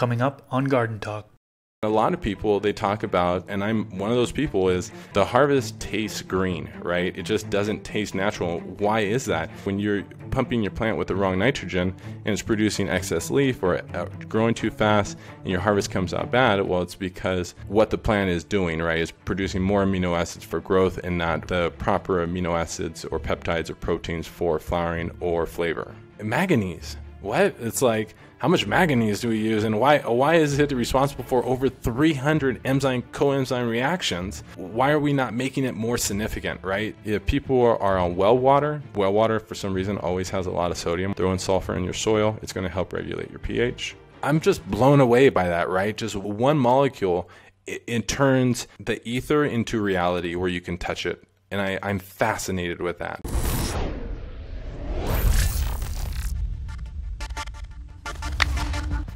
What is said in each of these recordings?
coming up on Garden Talk. A lot of people, they talk about, and I'm one of those people, is the harvest tastes green, right? It just doesn't taste natural. Why is that? When you're pumping your plant with the wrong nitrogen and it's producing excess leaf or growing too fast and your harvest comes out bad, well, it's because what the plant is doing, right, is producing more amino acids for growth and not the proper amino acids or peptides or proteins for flowering or flavor. And manganese, what? It's like, how much manganese do we use, and why is it responsible for over 300 coenzyme reactions? Why are we not making it more significant, right? If people are on well water for some reason always has a lot of sodium. Throwing sulfur in your soil, it's going to help regulate your pH. I'm just blown away by that, right? Just one molecule, it turns the ether into reality where you can touch it, and I'm fascinated with that.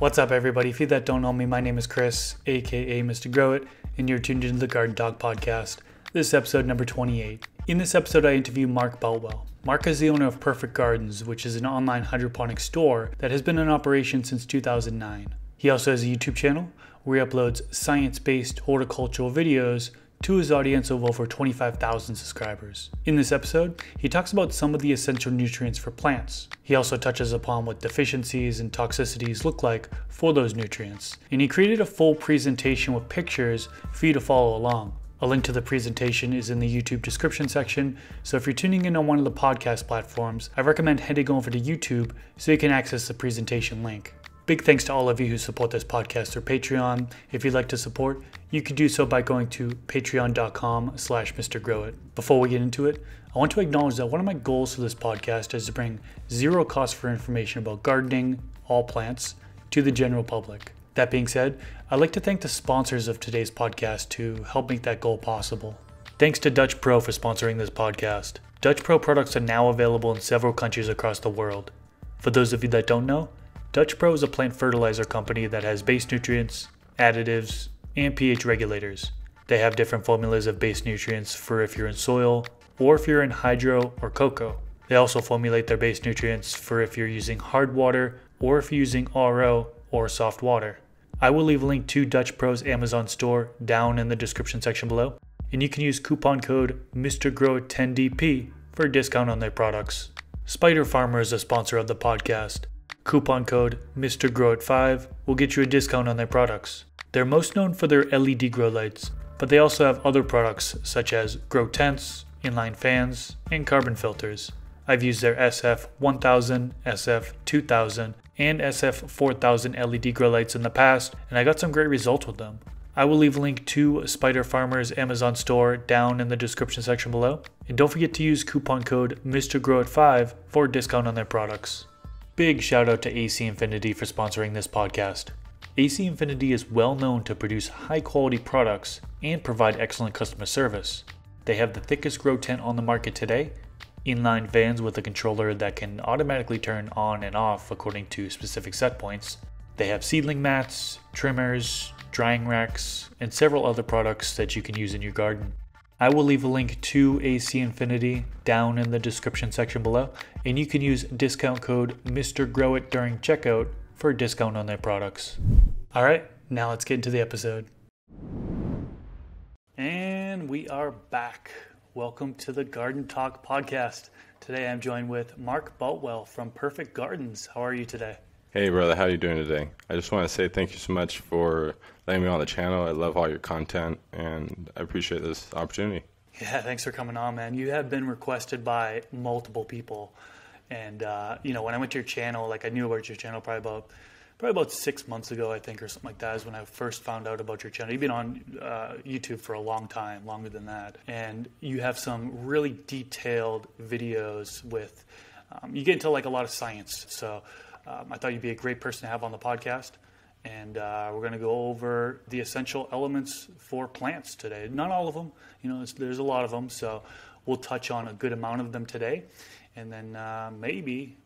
What's up, everybody? If you that don't know me, my name is Chris, aka Mr. Grow It, and you're tuned into the Garden Talk podcast. This is episode number 28. In this episode, I interview Mark Boutwell. Mark is the owner of Perfect Gardens, which is an online hydroponic store that has been in operation since 2009. He also has a YouTube channel where he uploads science-based horticultural videos to his audience of over 25,000 subscribers. In this episode, he talks about some of the essential nutrients for plants. He also touches upon what deficiencies and toxicities look like for those nutrients. And he created a full presentation with pictures for you to follow along. A link to the presentation is in the YouTube description section, so if you're tuning in on one of the podcast platforms, I recommend heading over to YouTube so you can access the presentation link. Big thanks to all of you who support this podcast through Patreon. If you'd like to support, you can do so by going to patreon.com/MrGrowIt. Before we get into it, I want to acknowledge that one of my goals for this podcast is to bring zero cost for information about gardening, all plants, to the general public. That being said, I'd like to thank the sponsors of today's podcast to help make that goal possible. Thanks to Dutch Pro for sponsoring this podcast. Dutch Pro products are now available in several countries across the world. For those of you that don't know, Dutch Pro is a plant fertilizer company that has base nutrients, additives, and pH regulators. They have different formulas of base nutrients for if you're in soil or if you're in hydro or cocoa. They also formulate their base nutrients for if you're using hard water or if you're using RO or soft water. I will leave a link to Dutch Pro's Amazon store down in the description section below, and you can use coupon code MrGrowIt10DP for a discount on their products. Spider Farmer is a sponsor of the podcast. Coupon code MrGrowIt5 will get you a discount on their products. They're most known for their LED grow lights, but they also have other products such as grow tents, inline fans, and carbon filters. I've used their SF1000, SF2000, and SF4000 LED grow lights in the past, and I got some great results with them. I will leave a link to Spider Farmer's Amazon store down in the description section below. And don't forget to use coupon code MrGrowIt5 for a discount on their products. Big shout out to AC Infinity for sponsoring this podcast. AC Infinity is well known to produce high quality products and provide excellent customer service. They have the thickest grow tent on the market today, inline fans with a controller that can automatically turn on and off according to specific set points. They have seedling mats, trimmers, drying racks, and several other products that you can use in your garden. I will leave a link to AC Infinity down in the description section below, and you can use discount code MrGrowIt during checkout for a discount on their products. Alright, now let's get into the episode. And we are back. Welcome to the Garden Talk podcast. Today I'm joined with Mark Boutwell from Perfect Gardens. How are you today? Hey brother, how are you doing today? I just want to say thank you so much for letting me on the channel. I love all your content and I appreciate this opportunity. Yeah, thanks for coming on, man. You have been requested by multiple people. And, when I went to your channel, I knew about your channel probably about 6 months ago, I think, or something like that is when I first found out about your channel. You've been on YouTube for a long time, longer than that. And you have some really detailed videos with, you get into a lot of science. So I thought you'd be a great person to have on the podcast. And we're going to go over the essential elements for plants today. Not all of them, there's a lot of them. So we'll touch on a good amount of them today. And then maybe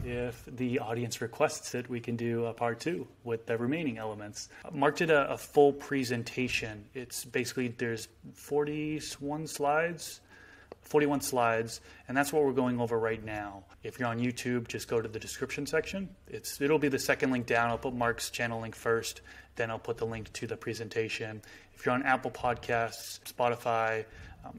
if the audience requests it, we can do a part 2 with the remaining elements. Mark did a full presentation. It's basically, there's 41 slides 41 slides, and that's what we're going over right now. If you're on YouTube, just go to the description section. It'll be the second link down. I'll put Mark's channel link first, then I'll put the link to the presentation. If you're on Apple Podcasts, Spotify,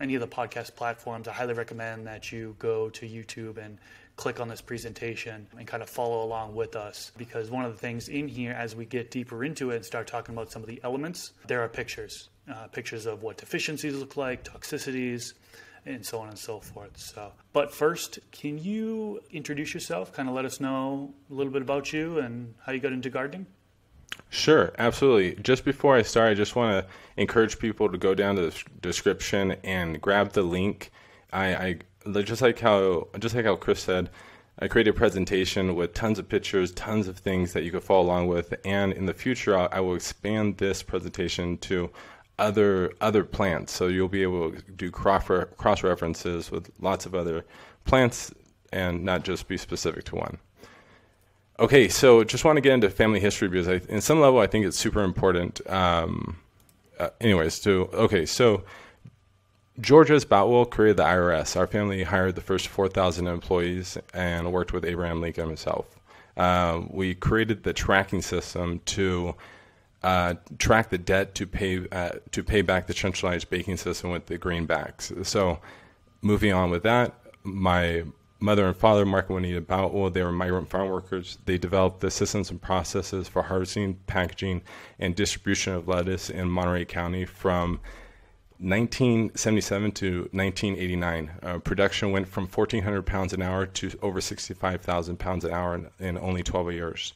any of the podcast platforms, I highly recommend that you go to YouTube and click on this presentation and kind of follow along with us, because one of the things in here, as we get deeper into it and start talking about some of the elements, there are pictures of what deficiencies look like, toxicities, and so on and so forth. But first, can you introduce yourself, kind of let us know a little bit about you and how you got into gardening? Sure, absolutely. Just before I start, I just want to encourage people to go down to the description and grab the link. I just like how Chris said, I created a presentation with tons of pictures, tons of things that you could follow along with, and in the future I will expand this presentation to other plants, so you'll be able to do cross references with lots of other plants and not just be specific to one. Okay, so just want to get into family history because in some level I think it's super important. So George S. Boutwell created the IRS. Our family hired the first 4,000 employees and worked with Abraham Lincoln himself. We created the tracking system to track the debt to pay back the centralized banking system with the greenbacks. So moving on with that, my mother and father, Mark and Juanita Boutwell, they were migrant farm workers. They developed the systems and processes for harvesting, packaging, and distribution of lettuce in Monterey County from 1977 to 1989. Production went from 1,400 pounds an hour to over 65,000 pounds an hour in only 12 years.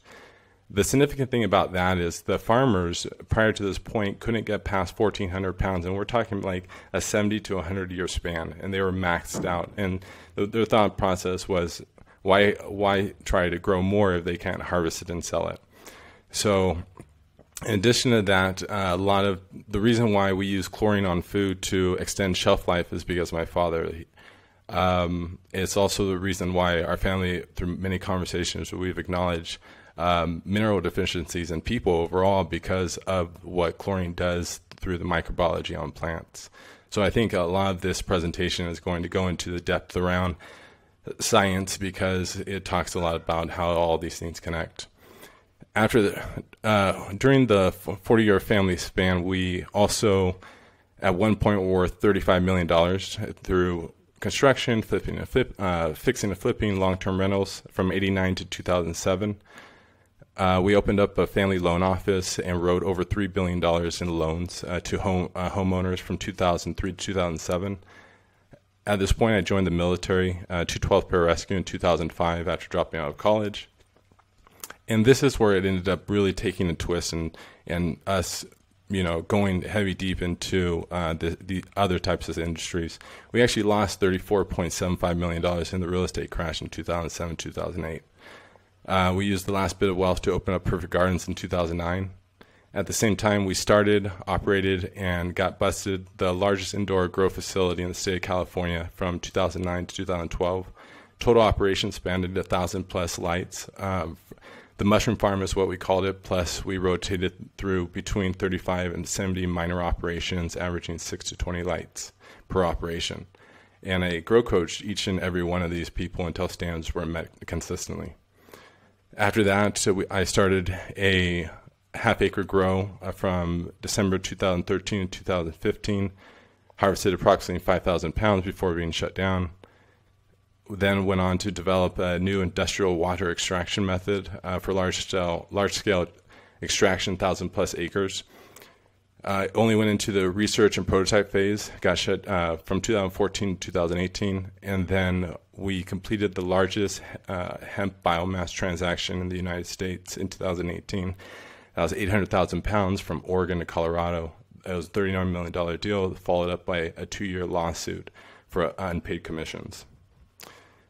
The significant thing about that is the farmers prior to this point couldn't get past 1,400 pounds, and we're talking like a 70 to 100 year span, and they were maxed out. And their thought process was, why try to grow more if they can't harvest it and sell it? So in addition to that, a lot of the reason why we use chlorine on food to extend shelf life is because of my father. It's also the reason why our family, through many conversations, we've acknowledged mineral deficiencies in people overall because of what chlorine does through the microbiology on plants. So I think a lot of this presentation is going to go into the depth around science because it talks a lot about how all these things connect. During the 40-year family span, we also at one point were worth $35 million through construction, fixing and flipping long-term rentals from 89 to 2007. We opened up a family loan office and wrote over $3 billion in loans to homeowners from 2003 to 2007. At this point, I joined the military, 212th Pararescue in 2005 after dropping out of college. And this is where it ended up really taking a twist and us, going heavy deep into the other types of industries. We actually lost $34.75 million in the real estate crash in 2007, 2008. We used the last bit of wealth to open up Perfect Gardens in 2009. At the same time, we started, operated, and got busted the largest indoor grow facility in the state of California from 2009 to 2012. Total operations spanned 1,000 plus lights. The mushroom farm is what we called it, plus we rotated through between 35 and 70 minor operations, averaging 6 to 20 lights per operation. And I grow coached each and every one of these people until standards were met consistently. After that, I started a half-acre grow from December 2013 to 2015, harvested approximately 5,000 pounds before being shut down. Then went on to develop a new industrial water extraction method for large-scale extraction, 1,000 plus acres. Only went into the research and prototype phase, got shut from 2014 to 2018, and then we completed the largest hemp biomass transaction in the United States in 2018. That was 800,000 pounds from Oregon to Colorado. It was a $39 million deal, followed up by a 2-year lawsuit for unpaid commissions.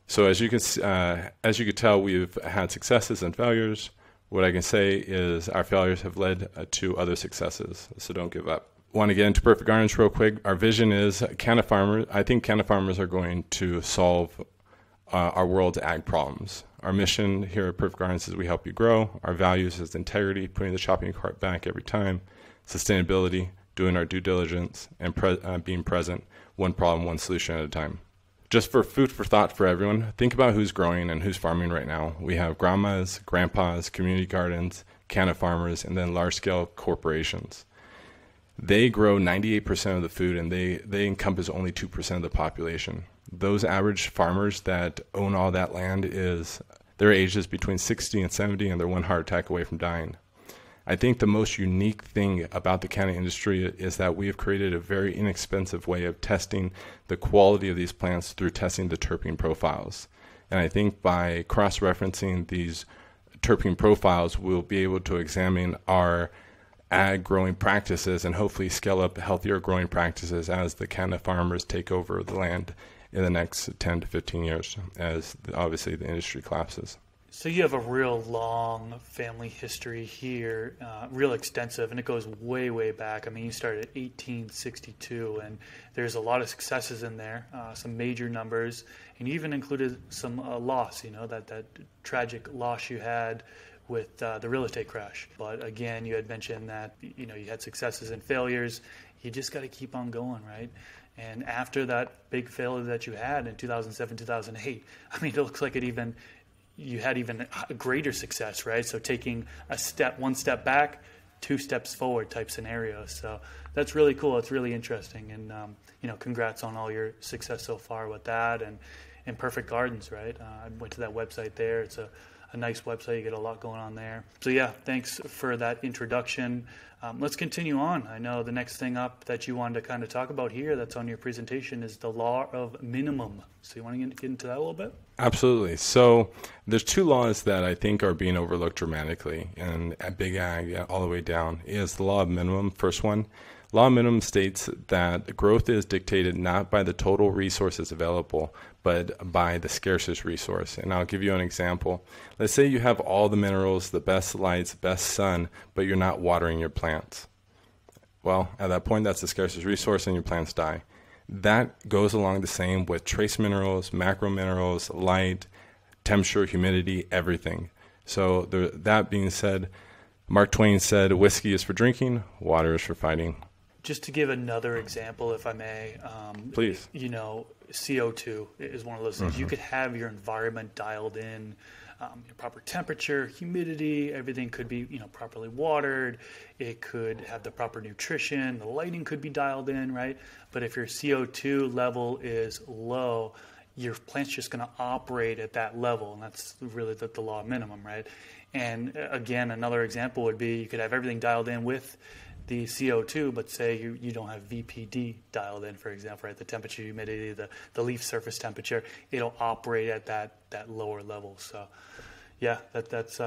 So as you can tell, we've had successes and failures. What I can say is our failures have led to other successes, so don't give up. Want to get into Perfect Gardens real quick. Our vision is I think Canna farmers are going to solve our world's ag problems. Our mission here at Perfect Gardens is we help you grow. Our values is integrity, putting the shopping cart back every time, sustainability, doing our due diligence, and being present, one problem, one solution at a time. just for food for thought for everyone, think about who's growing and who's farming right now. We have grandmas, grandpas, community gardens, canna farmers, and then large-scale corporations. They grow 98% of the food, and they encompass only 2% of the population. Those average farmers that own all that land, their age is between 60 and 70, and they're one heart attack away from dying. I think the most unique thing about the canna industry is that we have created a very inexpensive way of testing the quality of these plants through testing the terpene profiles. And I think by cross-referencing these terpene profiles, we'll be able to examine our ag growing practices and hopefully scale up healthier growing practices as the canna farmers take over the land in the next 10 to 15 years, as obviously the industry collapses. So you have a real long family history here, real extensive, and it goes way, way back. I mean, you started at 1862, and there's a lot of successes in there, some major numbers, and you even included some loss, that tragic loss you had with the real estate crash. But again, you had mentioned that, you had successes and failures. You just got to keep on going, right? And after that big failure that you had in 2007, 2008, I mean, it looks like you had even a greater success, right? So taking one step back, 2 steps forward type scenario. So that's really cool. It's really interesting. And, congrats on all your success so far with that and Perfect Gardens, right? I went to that website there. It's a nice website. You get a lot going on there. So yeah, thanks for that introduction. Let's continue on. I know the next thing up that you wanted to kind of talk about here that's on your presentation is the law of minimum. So you want to get into that a little bit? Absolutely. So there's 2 laws that I think are being overlooked dramatically, and at Big Ag all the way down is the law of minimum. First one, law of minimum states that growth is dictated not by the total resources available, but by the scarcest resource. And I'll give you an example. Let's say you have all the minerals, the best lights, best sun, but you're not watering your plants. Well, at that point, that's the scarcest resource and your plants die. That goes along the same with trace minerals, macro minerals, light, temperature, humidity, everything. So that being said, Mark Twain said, whiskey is for drinking, water is for fighting. Just to give another example, if I may. Please. CO2 is one of those things. Mm-hmm. You could have your environment dialed in, your proper temperature, humidity, everything could be, properly watered. It could have the proper nutrition. The lighting could be dialed in, right? But if your CO2 level is low, your plant's just going to operate at that level, and that's really the law of minimum, right? And again, another example would be you could have everything dialed in with the CO2, but say you don't have VPD dialed in, for example, right? The temperature, humidity, the leaf surface temperature, it'll operate at that lower level. So, yeah, that's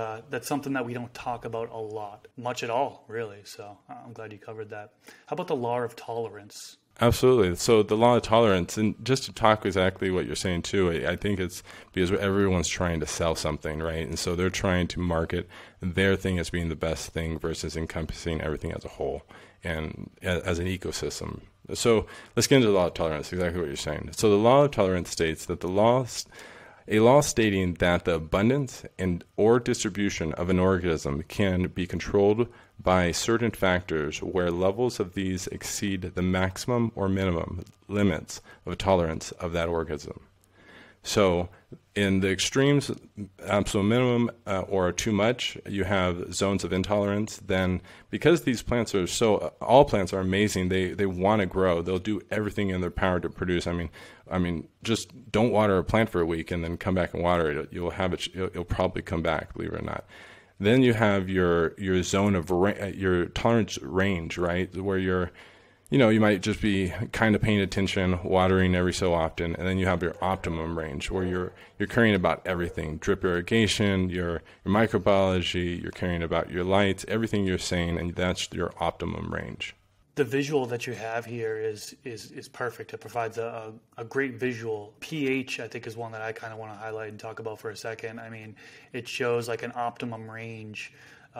something that we don't talk about a lot, much at all, really. So I'm glad you covered that. How about the law of tolerance? Absolutely. So the law of tolerance, and just to talk exactly what you're saying too, I think it's because everyone's trying to sell something, right? And so they're trying to market their thing as being the best thing versus encompassing everything as a whole and as an ecosystem. So let's get into the law of tolerance, exactly what you're saying. So the law of tolerance states that a law stating that the abundance and or distribution of an organism can be controlled by certain factors where levels of these exceed the maximum or minimum limits of tolerance of that organism. So in the extremes, absolute minimum or too much, you have zones of intolerance. Then because these plants are all plants are amazing, they want to grow. They'll do everything in their power to produce. I mean, just don't water a plant for a week and then come back and water it. You'll probably come back, believe it or not. Then you have your zone of your tolerance range, right, where you might just be kind of paying attention, watering every so often, and then you have your optimum range where you're caring about everything: drip irrigation, your microbiology, you're caring about your lights, everything you're saying, and that's your optimum range. The visual that you have here is perfect. It provides a great visual. pH, I think, is one that I kind of want to highlight and talk about for a second. I mean, it shows like an optimum range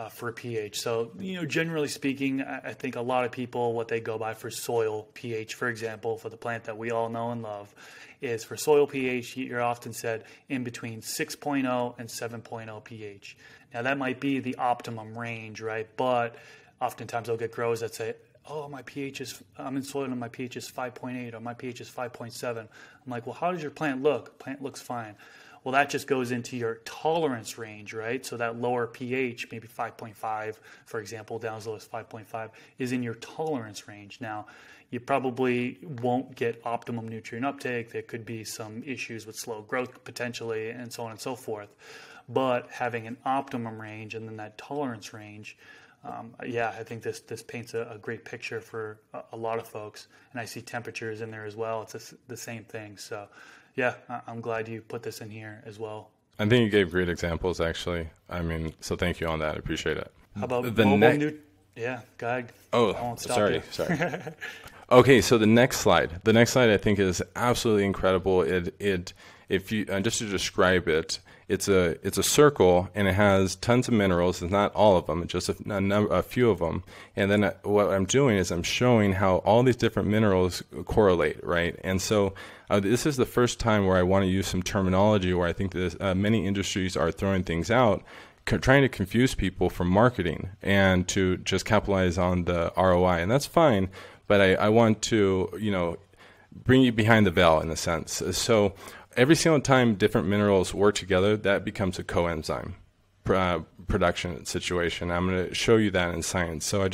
for a pH. So, generally speaking, I think a lot of people, what they go by for soil pH, for example, for the plant that we all know and love, is for soil pH, you're often said in between 6.0 and 7.0 pH. Now, that might be the optimum range, right? But oftentimes they'll get growers that say, oh, I'm in soil and my pH is 5.8 or my pH is 5.7. I'm like, well, how does your plant look? Plant looks fine. Well, that just goes into your tolerance range, right? So that lower pH, maybe 5.5, for example, down as low as 5.5, is in your tolerance range. Now, you probably won't get optimum nutrient uptake. There could be some issues with slow growth potentially, and so on and so forth. But having an optimum range and then that tolerance range, I think this paints a great picture for a lot of folks. And I see temperatures in there as well. It's the same thing. So, yeah, I'm glad you put this in here as well. I think you gave great examples, actually. I mean, so thank you on that. I appreciate it. How about Yeah, go ahead. Oh, I won't stop sorry. Okay, so the next slide I think is absolutely incredible. If you just to describe it, it's a circle and it has tons of minerals. It's not all of them, just a few of them. And then what I'm doing is I'm showing how all these different minerals correlate, right? And so this is the first time where I want to use some terminology where I think that many industries are throwing things out, trying to confuse people from marketing and to just capitalize on the ROI. And that's fine, but I want to, bring you behind the veil in a sense. So every single time different minerals work together, that becomes a coenzyme production situation. I'm going to show you that in science. So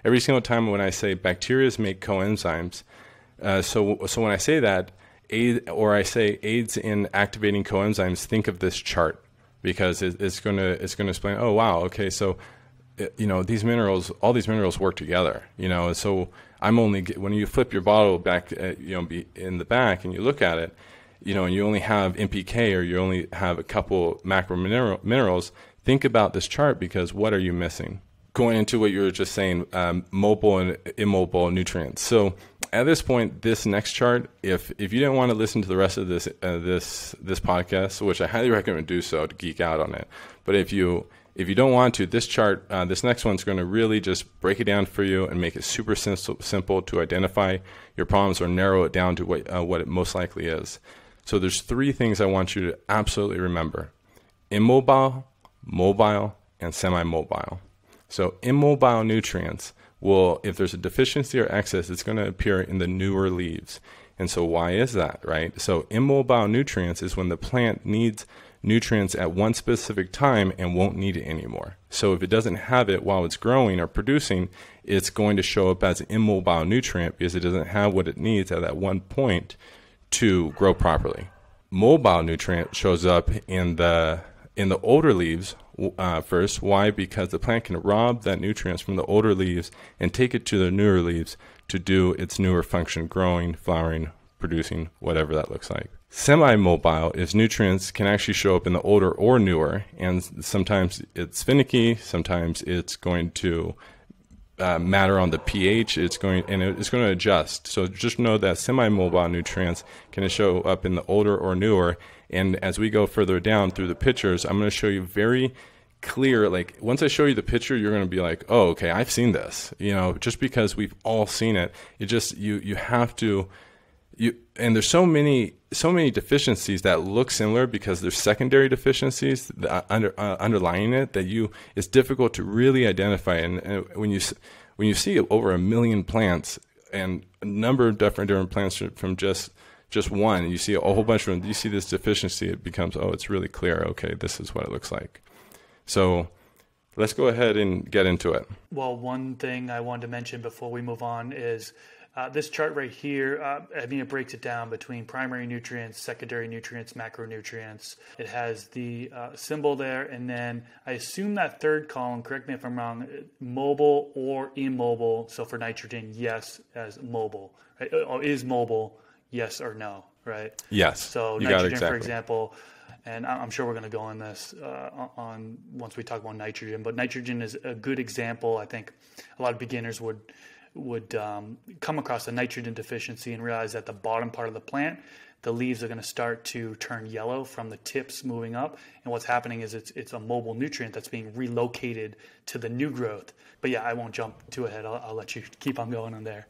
every single time when I say bacteria make coenzymes, so when I say that, I say aids in activating coenzymes, think of this chart, because it's going to explain, oh wow, okay, so all these minerals work together, so when you flip your bottle back in the back and you look at it, and you only have NPK or you only have a couple macro minerals, think about this chart, because what are you missing? Going into what you were just saying, mobile and immobile nutrients. So at this point, this next chart, if you didn't want to listen to the rest of this podcast, which I highly recommend do so to geek out on it, but if you don't want to, this chart, this next one's going to really just break it down for you and make it super simple to identify your problems or narrow it down to what it most likely is. So there's 3 things I want you to absolutely remember: immobile, mobile, and semi-mobile. So immobile nutrients if there's a deficiency or excess, it's going to appear in the newer leaves. And so why is that, right? So immobile nutrients is when the plant needs nutrients at one specific time and won't need it anymore. So if it doesn't have it while it's growing or producing, it's going to show up as an immobile nutrient because it doesn't have what it needs at that one point to grow properly. Mobile nutrient shows up in the older leaves first. Why? Because the plant can rob that nutrients from the older leaves and take it to the newer leaves to do its newer function: growing, flowering, producing, whatever that looks like. Semi-mobile is nutrients can actually show up in the older or newer, and sometimes it's finicky, sometimes it's going to matter on the pH. It's going to adjust. So just know that semi-mobile nutrients can show up in the older or newer. And as we go further down through the pictures, I'm going to show you very clear. Like once I show you the picture, you're going to be like, oh, okay, I've seen this. Just because we've all seen it. It just you have to. And there's so many deficiencies that look similar because there's secondary deficiencies underlying it that it's difficult to really identify. And when you see over 1 million plants and a number of different plants from just one, you see a whole bunch of them, you see this deficiency, it becomes, oh, it's really clear. Okay, this is what it looks like. So let's go ahead and get into it. Well, one thing I wanted to mention before we move on is this chart right here, it breaks it down between primary nutrients, secondary nutrients, macronutrients. It has the symbol there, and then I assume that third column, correct me if I'm wrong, mobile or immobile. So for nitrogen, yes, as mobile. Right? Or is mobile, yes or no, right? Yes. So nitrogen, for example, and I'm sure we're going to go on this on once we talk about nitrogen, but nitrogen is a good example. I think a lot of beginners would come across a nitrogen deficiency and realize that the bottom part of the plant, the leaves are going to start to turn yellow from the tips moving up. And what's happening is it's a mobile nutrient that's being relocated to the new growth. But yeah, I won't jump too ahead. I'll let you keep on going on there.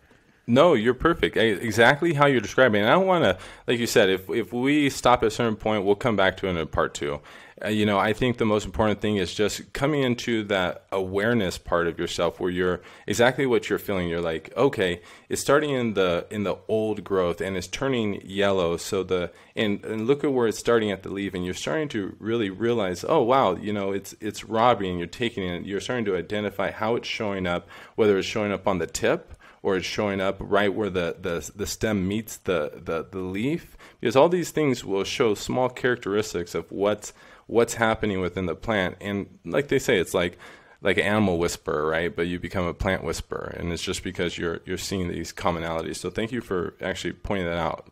No, you're perfect. Exactly how you're describing. And I don't want to, like you said, if we stop at a certain point, we'll come back to it in a part two. I think the most important thing is just coming into that awareness part of yourself where you're exactly what you're feeling. You're like, okay, it's starting in the old growth and it's turning yellow. So and look at where it's starting at the leaf, and you're starting to really realize, oh wow, it's robbing. You're taking it. You're starting to identify how it's showing up, whether it's showing up on the tip, or it's showing up right where the stem meets the leaf, because all these things will show small characteristics of what's happening within the plant. And like they say, it's like an animal whisperer, right? But you become a plant whisperer, and it's just because you're seeing these commonalities. So thank you for actually pointing that out.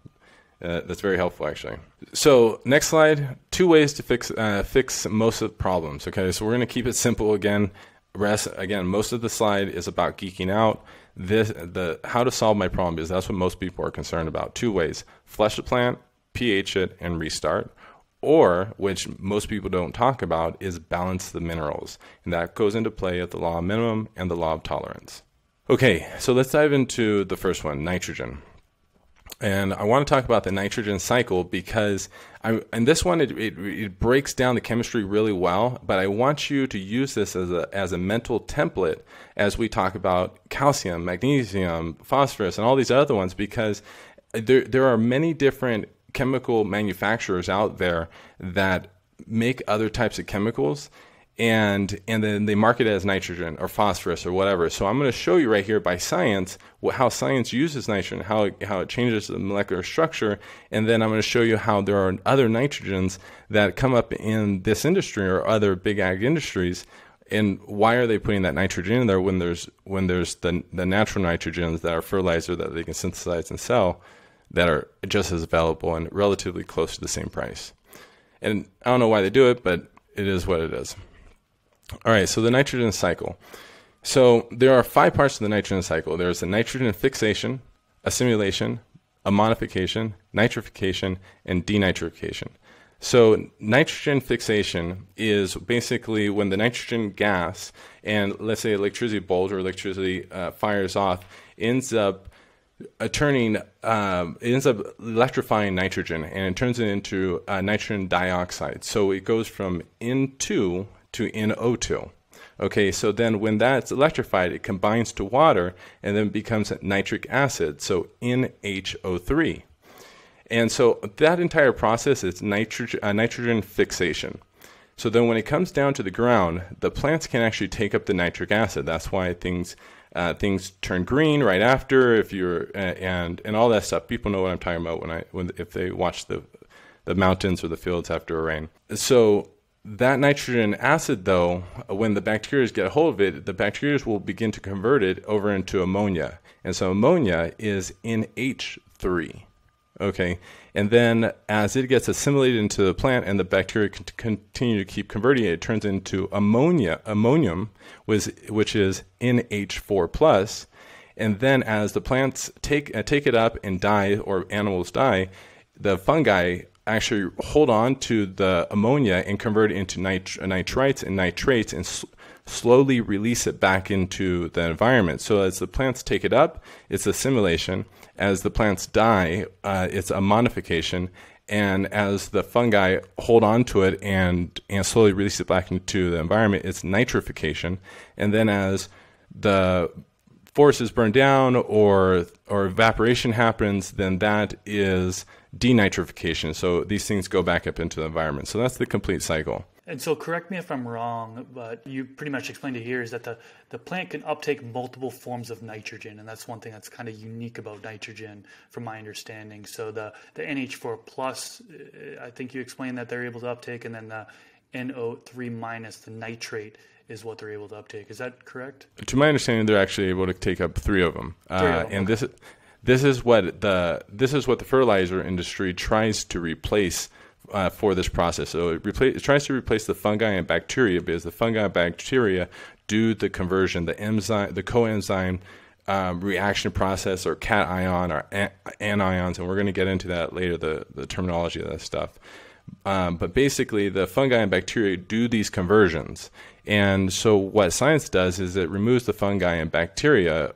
That's very helpful, actually. So next slide, 2 ways to fix most of the problems. Okay, so we're going to keep it simple again. Most of the slide is about geeking out. How to solve my problem, because that's what most people are concerned about. 2 ways: flush the plant, pH it, and restart. Or, which most people don't talk about, is balance the minerals. And that goes into play at the law of minimum and the law of tolerance. Okay, so let's dive into the first one, nitrogen. And I want to talk about the nitrogen cycle because in this one, it breaks down the chemistry really well, but I want you to use this as a mental template as we talk about calcium, magnesium, phosphorus, and all these other ones, because there are many different chemical manufacturers out there that make other types of chemicals, and then they market it as nitrogen or phosphorus or whatever. So I'm going to show you right here by science how science uses nitrogen, how it changes the molecular structure, and then I'm going to show you how there are other nitrogens that come up in this industry or other big ag industries, and why are they putting that nitrogen in there when there's the natural nitrogens that are fertilizer that they can synthesize and sell that are just as available and relatively close to the same price. And I don't know why they do it, but it is what it is. All right, so the nitrogen cycle. So there are 5 parts to the nitrogen cycle. There's a nitrogen fixation, assimilation, ammonification, nitrification, and denitrification. So nitrogen fixation is basically when the nitrogen gas and, let's say, electricity bulge or electricity fires off, ends up electrifying nitrogen, and it turns it into nitrogen dioxide. So it goes from N2 to NO2. Okay, so then when that's electrified, it combines to water and then becomes nitric acid, so NHO3. And so that entire process is nitrogen fixation. So then when it comes down to the ground, the plants can actually take up the nitric acid. That's why things turn green right after, if you're and all that stuff. People know what I'm talking about if they watch the mountains or the fields after a rain. So that nitrogen acid, though, when the bacteria get a hold of it, the bacteria will begin to convert it over into ammonia. And so ammonia is NH3. Okay, and then as it gets assimilated into the plant and the bacteria continue to keep converting it, it turns into ammonium, which is NH4+. And then as the plants take it up and die, or animals die, the fungi actually hold on to the ammonia and convert it into nitrites and nitrates and slowly release it back into the environment. So as the plants take it up, it's assimilation. As the plants die, it's ammonification. And as the fungi hold on to it and slowly release it back into the environment, it's nitrification. And then as the forest is burned down or evaporation happens, then that is denitrification. So these things go back up into the environment. So that's the complete cycle. And so correct me if I'm wrong, but you pretty much explained it here, is that the plant can uptake multiple forms of nitrogen, and that's one thing that's kind of unique about nitrogen from my understanding. So the NH4+, I think you explained that they're able to uptake, and then the NO3-, the nitrate, is what they're able to uptake. Is that correct? To my understanding, they're actually able to take up 3 of them. And okay. This is what the fertilizer industry tries to replace for this process. So it tries to replace the fungi and bacteria, because the fungi and bacteria do the conversion, the coenzyme reaction process, or cation or anions, and we're going to get into that later, the terminology of that stuff. But basically, the fungi and bacteria do these conversions. And so what science does is it removes the fungi and bacteria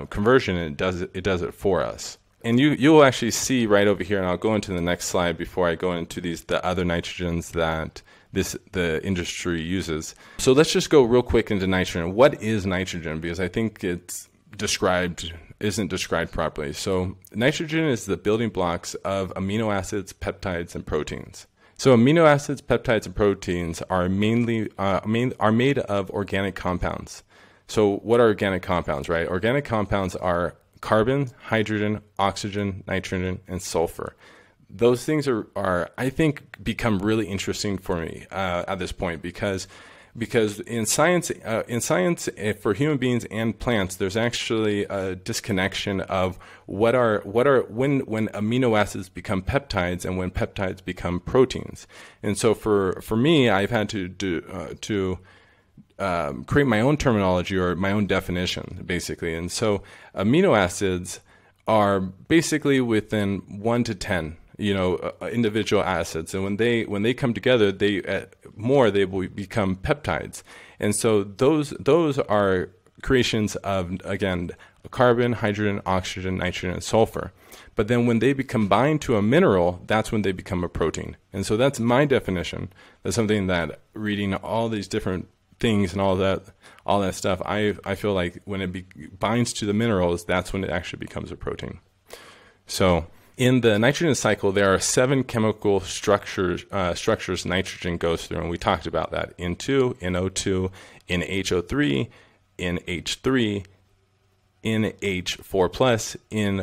conversion, and it does it for us. And you'll actually see right over here, and I'll go into the next slide before I go into the other nitrogens that the industry uses. So let's just go real quick into nitrogen. What is nitrogen? Because I think it's isn't described properly. So nitrogen is the building blocks of amino acids, peptides, and proteins. So amino acids, peptides, and proteins are made of organic compounds. So what are organic compounds, right? Organic compounds are carbon, hydrogen, oxygen, nitrogen, and sulfur. Those things are I think become really interesting for me at this point because in science for human beings and plants, there's actually a disconnection of when amino acids become peptides and when peptides become proteins. And so for me, I've had to create my own terminology or my own definition, basically. And so amino acids are basically within 1 to 10, individual acids, and when they come together, they will become peptides. And so those are creations of, again, carbon, hydrogen, oxygen, nitrogen, and sulfur. But then when they combine to a mineral, that's when they become a protein. And so that's my definition. That's something that reading all these different things and all that stuff, I feel like when it binds to the minerals, that's when it actually becomes a protein. So in the nitrogen cycle, there are 7 chemical structures nitrogen goes through, and we talked about that: N2, NO2, NHO3, NH3, NH4+,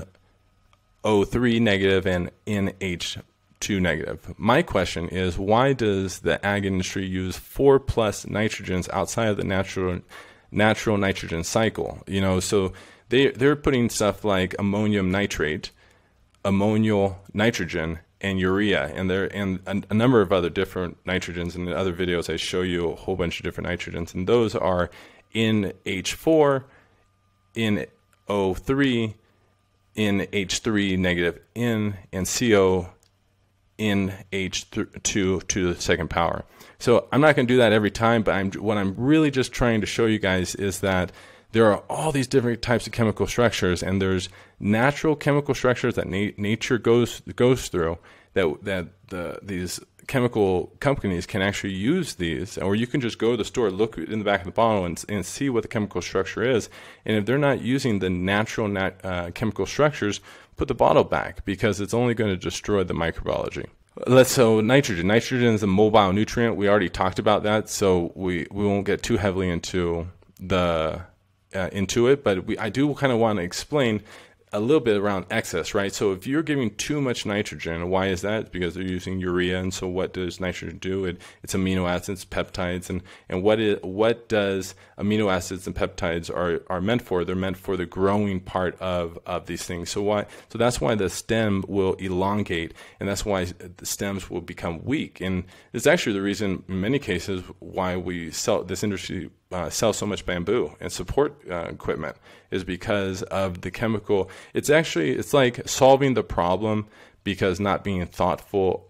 NO3 negative, and NH2 negative. My question is, why does the ag industry use 4+ nitrogens outside of the natural nitrogen cycle? So they're putting stuff like ammonium nitrate, ammonial nitrogen, and urea, and a number of other different nitrogens. In the other videos, I show you a whole bunch of different nitrogens, and those are NH4, NO3, NH3 negative, N, and CO, NH2 to the second power. So I'm not going to do that every time, but what I'm really just trying to show you guys is that there are all these different types of chemical structures, and there's natural chemical structures that nature goes through these chemical companies can actually use these, or you can just go to the store, look in the back of the bottle, and see what the chemical structure is. And if they're not using the natural chemical structures, put the bottle back, because it's only going to destroy the microbiology. So nitrogen is a mobile nutrient. We already talked about that, so we won't get too heavily into it, but I do kind of want to explain a little bit around excess, right? So if you're giving too much nitrogen, why is that? It's because they're using urea, and so what does nitrogen do? It's amino acids, peptides, and what does amino acids and peptides are meant for? They're meant for the growing part of these things. So that's why the stem will elongate, and that's why the stems will become weak. And it's actually the reason in many cases why this industry sell so much bamboo and support equipment, is because of the chemical. It's like solving the problem because not being thoughtful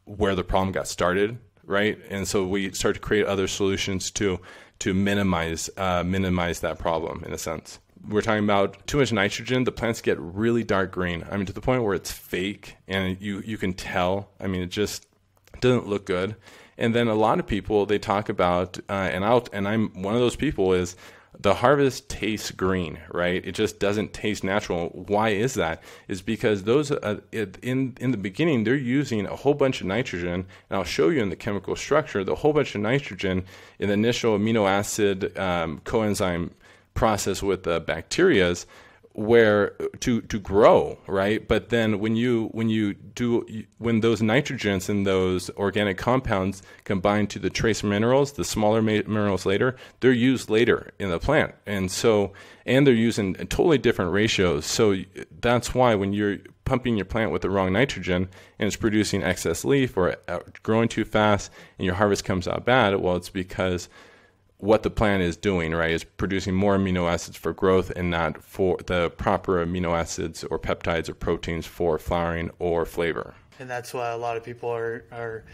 where the problem got started, right? And so we start to create other solutions to minimize that problem, in a sense. We're talking about too much nitrogen, the plants get really dark green. I mean, to the point where it's fake, and you can tell. I mean, it just doesn't look good. And then a lot of people, they talk about, and I'm one of those people, is the harvest tastes green, right? It just doesn't taste natural. Why is that? Is because those in the beginning, they're using a whole bunch of nitrogen, and I'll show you in the chemical structure the whole bunch of nitrogen in the initial amino acid coenzyme process with the bacterias, where to grow, right? But then when those nitrogens and those organic compounds combine to the trace minerals, the smaller minerals later, they're used later in the plant. And they're using totally different ratios. So that's why when you're pumping your plant with the wrong nitrogen and it's producing excess leaf or growing too fast and your harvest comes out bad, well, it's because what the plant is doing, right, is producing more amino acids for growth and not for the proper amino acids or peptides or proteins for flowering or flavor. And that's why a lot of people are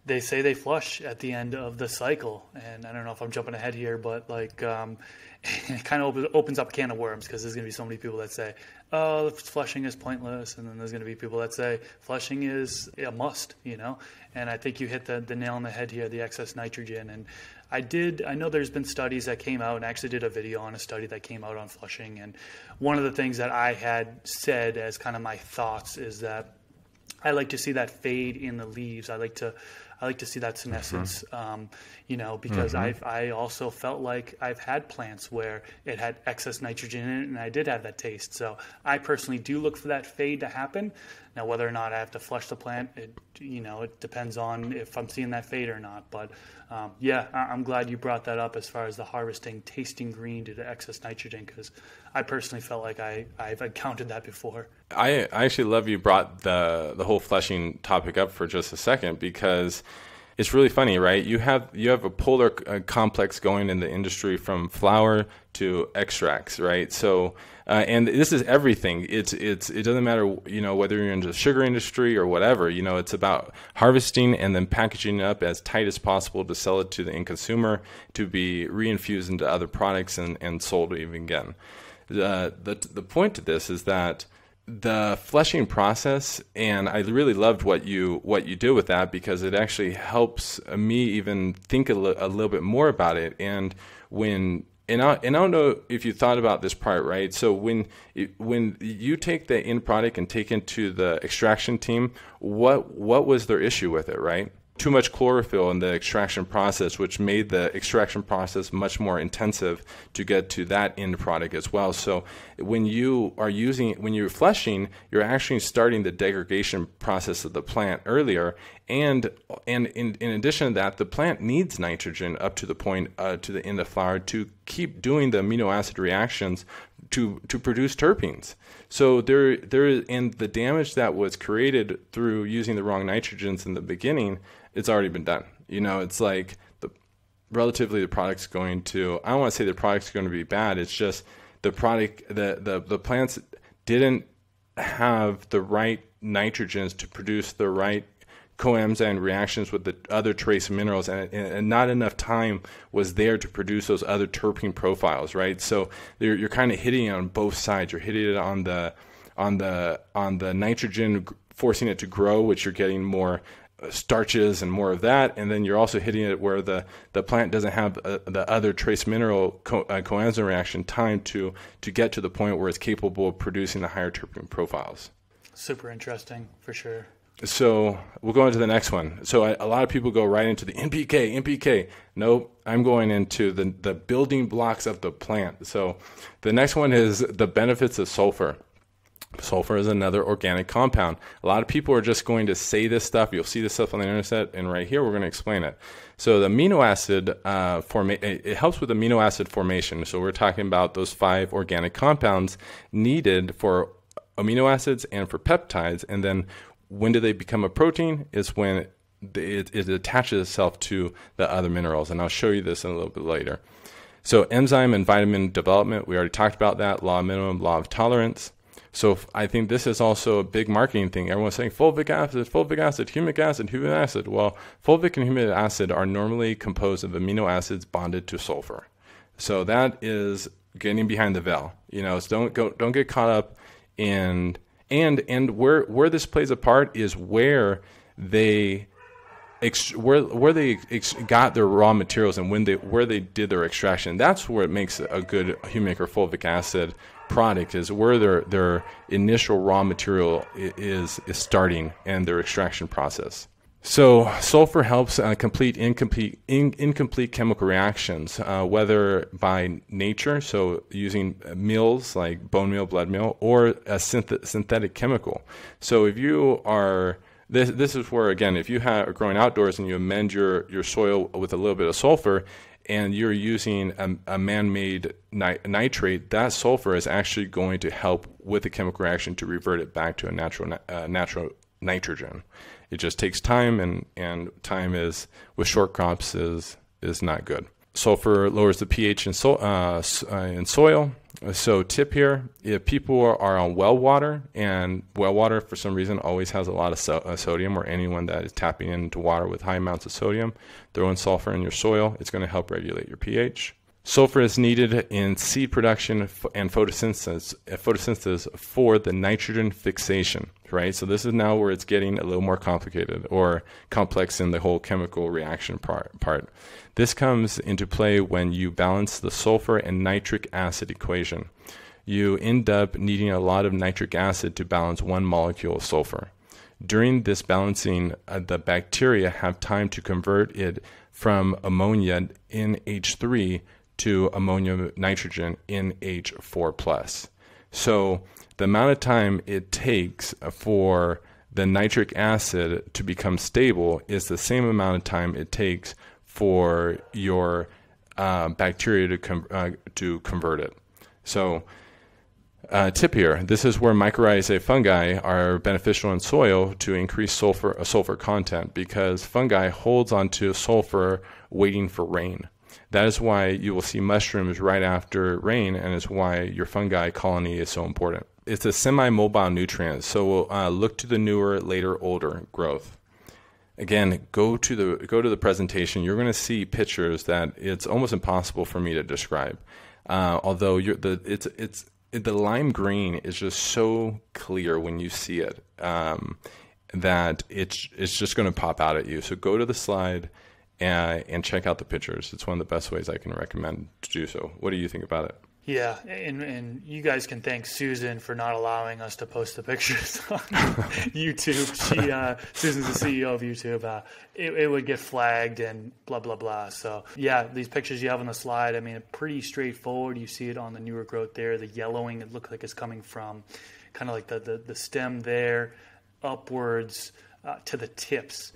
they say they flush at the end of the cycle. And I don't know if I'm jumping ahead here, but like it kind of opens up a can of worms, because there's going to be so many people that say, oh, flushing is pointless. And then there's going to be people that say flushing is a must, you know. And I think you hit the nail on the head here, the excess nitrogen. And I know there's been studies that came out, and I actually did a video on a study that came out on flushing. And one of the things that I had said as kind of my thoughts is that I like to see that fade in the leaves. I like to see that senescence, you know, because I also felt like I've had plants where it had excess nitrogen in it, and I did have that taste. So I personally do look for that fade to happen. Now, whether or not I have to flush the plant, it depends on if I'm seeing that fade or not. But yeah, I'm glad you brought that up as far as the harvesting tasting green due to excess nitrogen, because I personally felt like I've encountered that before. I actually love you brought the whole flushing topic up for just a second, because it's really funny, right? You have a polar complex going in the industry from flour to extracts, right? So, and this is everything. It doesn't matter, you know, whether you're in the sugar industry or whatever. You know, it's about harvesting and then packaging it up as tight as possible to sell it to the end consumer, to be reinfused into other products and sold even again. The point to this is that the flushing process, and I really loved what you did with that, because it actually helps me even think a little bit more about it. And I don't know if you thought about this part, right? So when you take the end product and take it to the extraction team, what was their issue with it, right? Too much chlorophyll in the extraction process, which made the extraction process much more intensive to get to that end product as well. So when you're flushing, you're actually starting the degradation process of the plant earlier. And in addition to that, the plant needs nitrogen up to the point to the end of flower to keep doing the amino acid reactions to produce terpenes. So and the damage that was created through using the wrong nitrogens in the beginning, it's already been done. You know, it's like the product's going to, I don't want to say the product's going to be bad. It's just the product, the plants didn't have the right nitrogens to produce the right coenzyme reactions with the other trace minerals, and not enough time was there to produce those other terpene profiles, right? So you're kind of hitting it on both sides. You're hitting it on the nitrogen, forcing it to grow, which you're getting more starches and more of that, and then you're also hitting it where the plant doesn't have the other trace mineral coenzyme reaction time to get to the point where it's capable of producing the higher terpene profiles. Super interesting, for sure. So we'll go into the next one. So a lot of people go right into the NPK. Nope, I'm going into the building blocks of the plant. So the next one is the benefits of sulfur. Sulfur is another organic compound. A lot of people are just going to say this stuff. You'll see this stuff on the internet, and right here we're going to explain it. So the amino acid it helps with amino acid formation. So we're talking about those 5 organic compounds needed for amino acids and for peptides. And then when do they become a protein? Is when it attaches itself to the other minerals. And I'll show you this in a little bit later. So enzyme and vitamin development, we already talked about that. Law of minimum, law of tolerance. So I think this is also a big marketing thing. Everyone's saying fulvic acid, humic acid. Well, fulvic and humic acid are normally composed of amino acids bonded to sulfur. So that is getting behind the veil. You know, so don't get caught up in and where this plays a part is where they got their raw materials and where they did their extraction. That's where it makes a good humic or fulvic acid product, is where their initial raw material is starting and their extraction process. So sulfur helps complete incomplete chemical reactions, whether by nature, so using meals like bone meal, blood meal, or a synthetic chemical. So if you are this is where, again, if you are growing outdoors and you amend your soil with a little bit of sulfur, and you're using a man-made nitrate, that sulfur is actually going to help with the chemical reaction to revert it back to a natural nitrogen. It just takes time, and time is, with short crops, is not good. Sulfur lowers the pH in soil. So tip here, if people are on well water, and well water for some reason always has a lot of sodium, or anyone that is tapping into water with high amounts of sodium, throw in sulfur in your soil. It's going to help regulate your pH. Sulfur is needed in seed production and photosynthesis for the nitrogen fixation, right? So this is now where it's getting a little more complicated or complex in the whole chemical reaction part. This comes into play when you balance the sulfur and nitric acid equation. You end up needing a lot of nitric acid to balance one molecule of sulfur. During this balancing, the bacteria have time to convert it from ammonia NH3 to ammonia nitrogen NH4+. So the amount of time it takes for the nitric acid to become stable is the same amount of time it takes for your bacteria to convert it. So tip here, this is where mycorrhizae fungi are beneficial in soil to increase sulfur content, because fungi holds onto sulfur waiting for rain. That is why you will see mushrooms right after rain, and is why your fungi colony is so important. It's a semi-mobile nutrient, so we'll look to the newer, later, older growth. Again, go to the presentation. You're going to see pictures that it's almost impossible for me to describe. Although the lime green is just so clear when you see it that it's just going to pop out at you. So go to the slide and check out the pictures. It's one of the best ways I can recommend to do so. What do you think about it? Yeah, and you guys can thank Susan for not allowing us to post the pictures on YouTube. Susan's the CEO of YouTube. It would get flagged and blah, blah, blah. So, yeah, these pictures you have on the slide, I mean, pretty straightforward. You see it on the newer growth there. The yellowing, it looks like it's coming from kind of like the stem there upwards to the tips.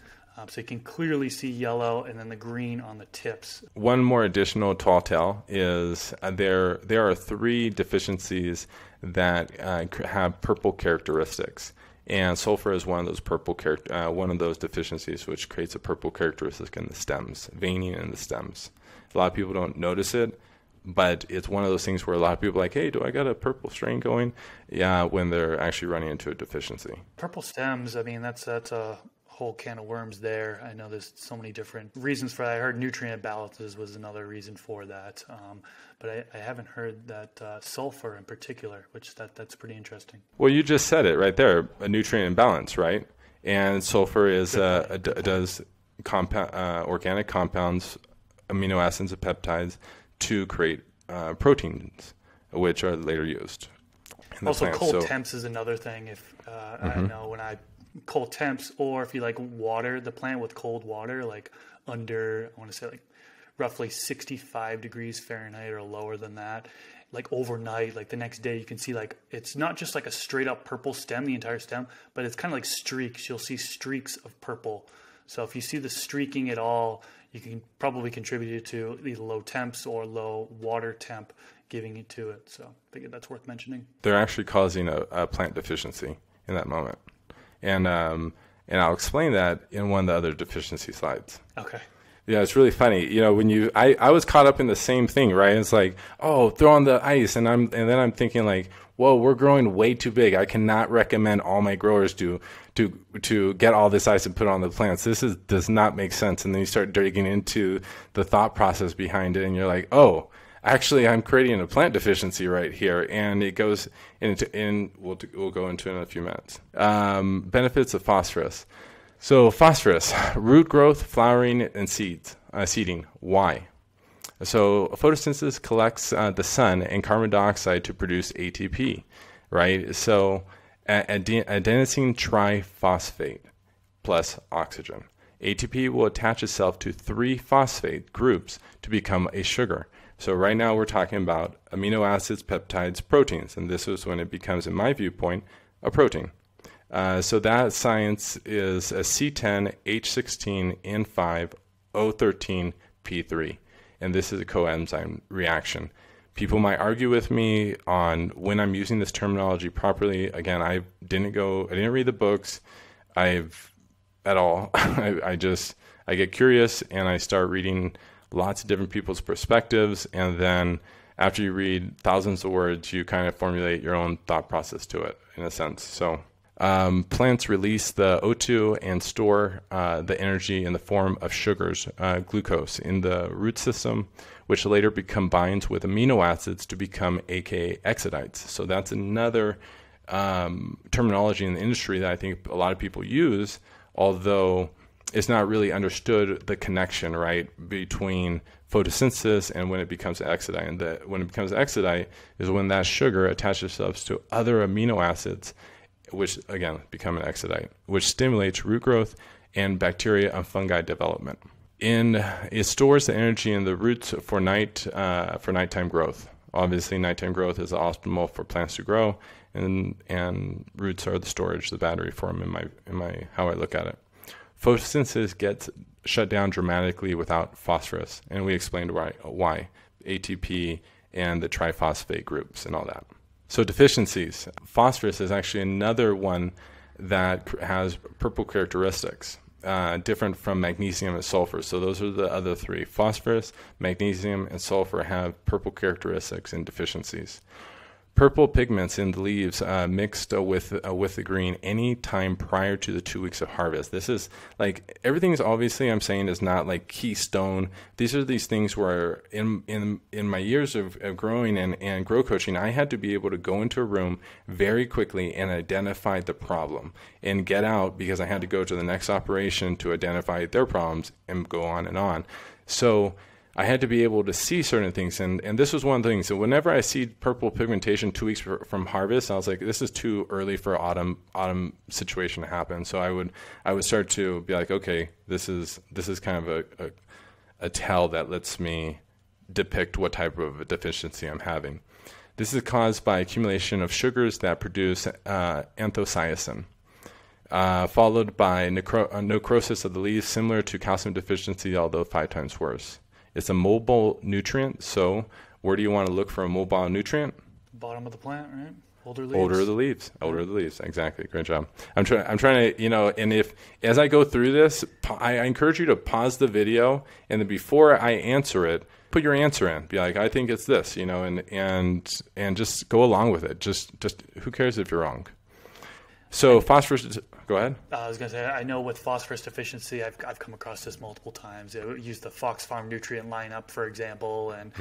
So you can clearly see yellow and then the green on the tips. One more additional tall tale is there are 3 deficiencies that have purple characteristics, and sulfur is one of those deficiencies, which creates a purple characteristic in the stems, veining in the stems. A lot of people don't notice it, but it's one of those things where a lot of people are like, hey, do I got a purple strain going? Yeah, when they're actually running into a deficiency. Purple stems, I mean, that's a whole can of worms there. I know there's so many different reasons for that. I heard nutrient imbalances was another reason for that, but I haven't heard that sulfur in particular, which that's pretty interesting. Well, you just said it right there, a nutrient imbalance, right? And sulfur does organic compounds, amino acids, and peptides to create proteins, which are later used in the also, plant. cold temps is another thing. If I know when I cold temps, or if you like water the plant with cold water, like under, I want to say like roughly 65 degrees Fahrenheit or lower than that, like overnight, like the next day, you can see like it's not just like a straight up purple stem, the entire stem, but it's kind of like streaks. You'll see streaks of purple. So if you see the streaking at all, you can probably contribute it to either low temps or low water temp giving it to it. So I figured that's worth mentioning. They're actually causing a plant deficiency in that moment. And I'll explain that in one of the other deficiency slides. Okay. Yeah, it's really funny. You know, I was caught up in the same thing, right? It's like, oh, throw on the ice, and then I'm thinking like, whoa, we're growing way too big. I cannot recommend all my growers to get all this ice and put it on the plants. Does not make sense. And then you start digging into the thought process behind it, and you're like, oh, actually, I'm creating a plant deficiency right here, and it goes into. We'll go into it in a few minutes. Benefits of phosphorus. So phosphorus, root growth, flowering, and seeding. Why? So photosynthesis collects the sun and carbon dioxide to produce ATP, right? So adenosine triphosphate plus oxygen. ATP will attach itself to 3 phosphate groups to become a sugar. So right now we're talking about amino acids, peptides, proteins, and this is when it becomes, in my viewpoint, a protein. So that science is a C10H16N5O13P3, and this is a coenzyme reaction. People might argue with me on when I'm using this terminology properly. Again, I didn't read the books. I get curious and I start reading lots of different people's perspectives, and then after you read thousands of words, you kind of formulate your own thought process to it, in a sense. So plants release the O2 and store the energy in the form of sugars, glucose, in the root system, which later combines with amino acids to become aka exodites. So that's another terminology in the industry that I think a lot of people use, although it's not really understood the connection, right, between photosynthesis and when it becomes exodite. And when it becomes exodite is when that sugar attaches itself to other amino acids, which again become an exodite, which stimulates root growth and bacteria and fungi development. It stores the energy in the roots for nighttime growth. Obviously, nighttime growth is optimal for plants to grow, and roots are the storage, the battery for them in my how I look at it. Photosynthesis gets shut down dramatically without phosphorus, and we explained why ATP and the triphosphate groups and all that. So deficiencies. Phosphorus is actually another one that has purple characteristics, different from magnesium and sulfur. So those are the other three. Phosphorus, magnesium, and sulfur have purple characteristics and deficiencies. Purple pigments in the leaves mixed with the green any time prior to the 2 weeks of harvest. This is like, everything's obviously I'm saying is not like keystone. These are these things where in my years of growing and grow coaching, I had to be able to go into a room very quickly and identify the problem and get out, because I had to go to the next operation to identify their problems and go on and on. So I had to be able to see certain things, and this was one of the things. So whenever I see purple pigmentation 2 weeks from harvest, I was like, this is too early for autumn situation to happen. So I would start to be like, okay, this is kind of a tell that lets me depict what type of a deficiency I'm having. This is caused by accumulation of sugars that produce anthocyanin, followed by necrosis of the leaves, similar to calcium deficiency, although 5 times worse. It's a mobile nutrient, so where do you want to look for a mobile nutrient? Bottom of the plant, right? Older leaves. Older of the leaves. Exactly. Great job. I'm trying to, and if, as I go through this, I encourage you to pause the video, and then before I answer it, put your answer in. Be like, I think it's this, and just go along with it. Just who cares if you're wrong? So phosphorus. Go ahead. I was going to say, I know with phosphorus deficiency, I've come across this multiple times. Use the Fox Farm nutrient lineup, for example, and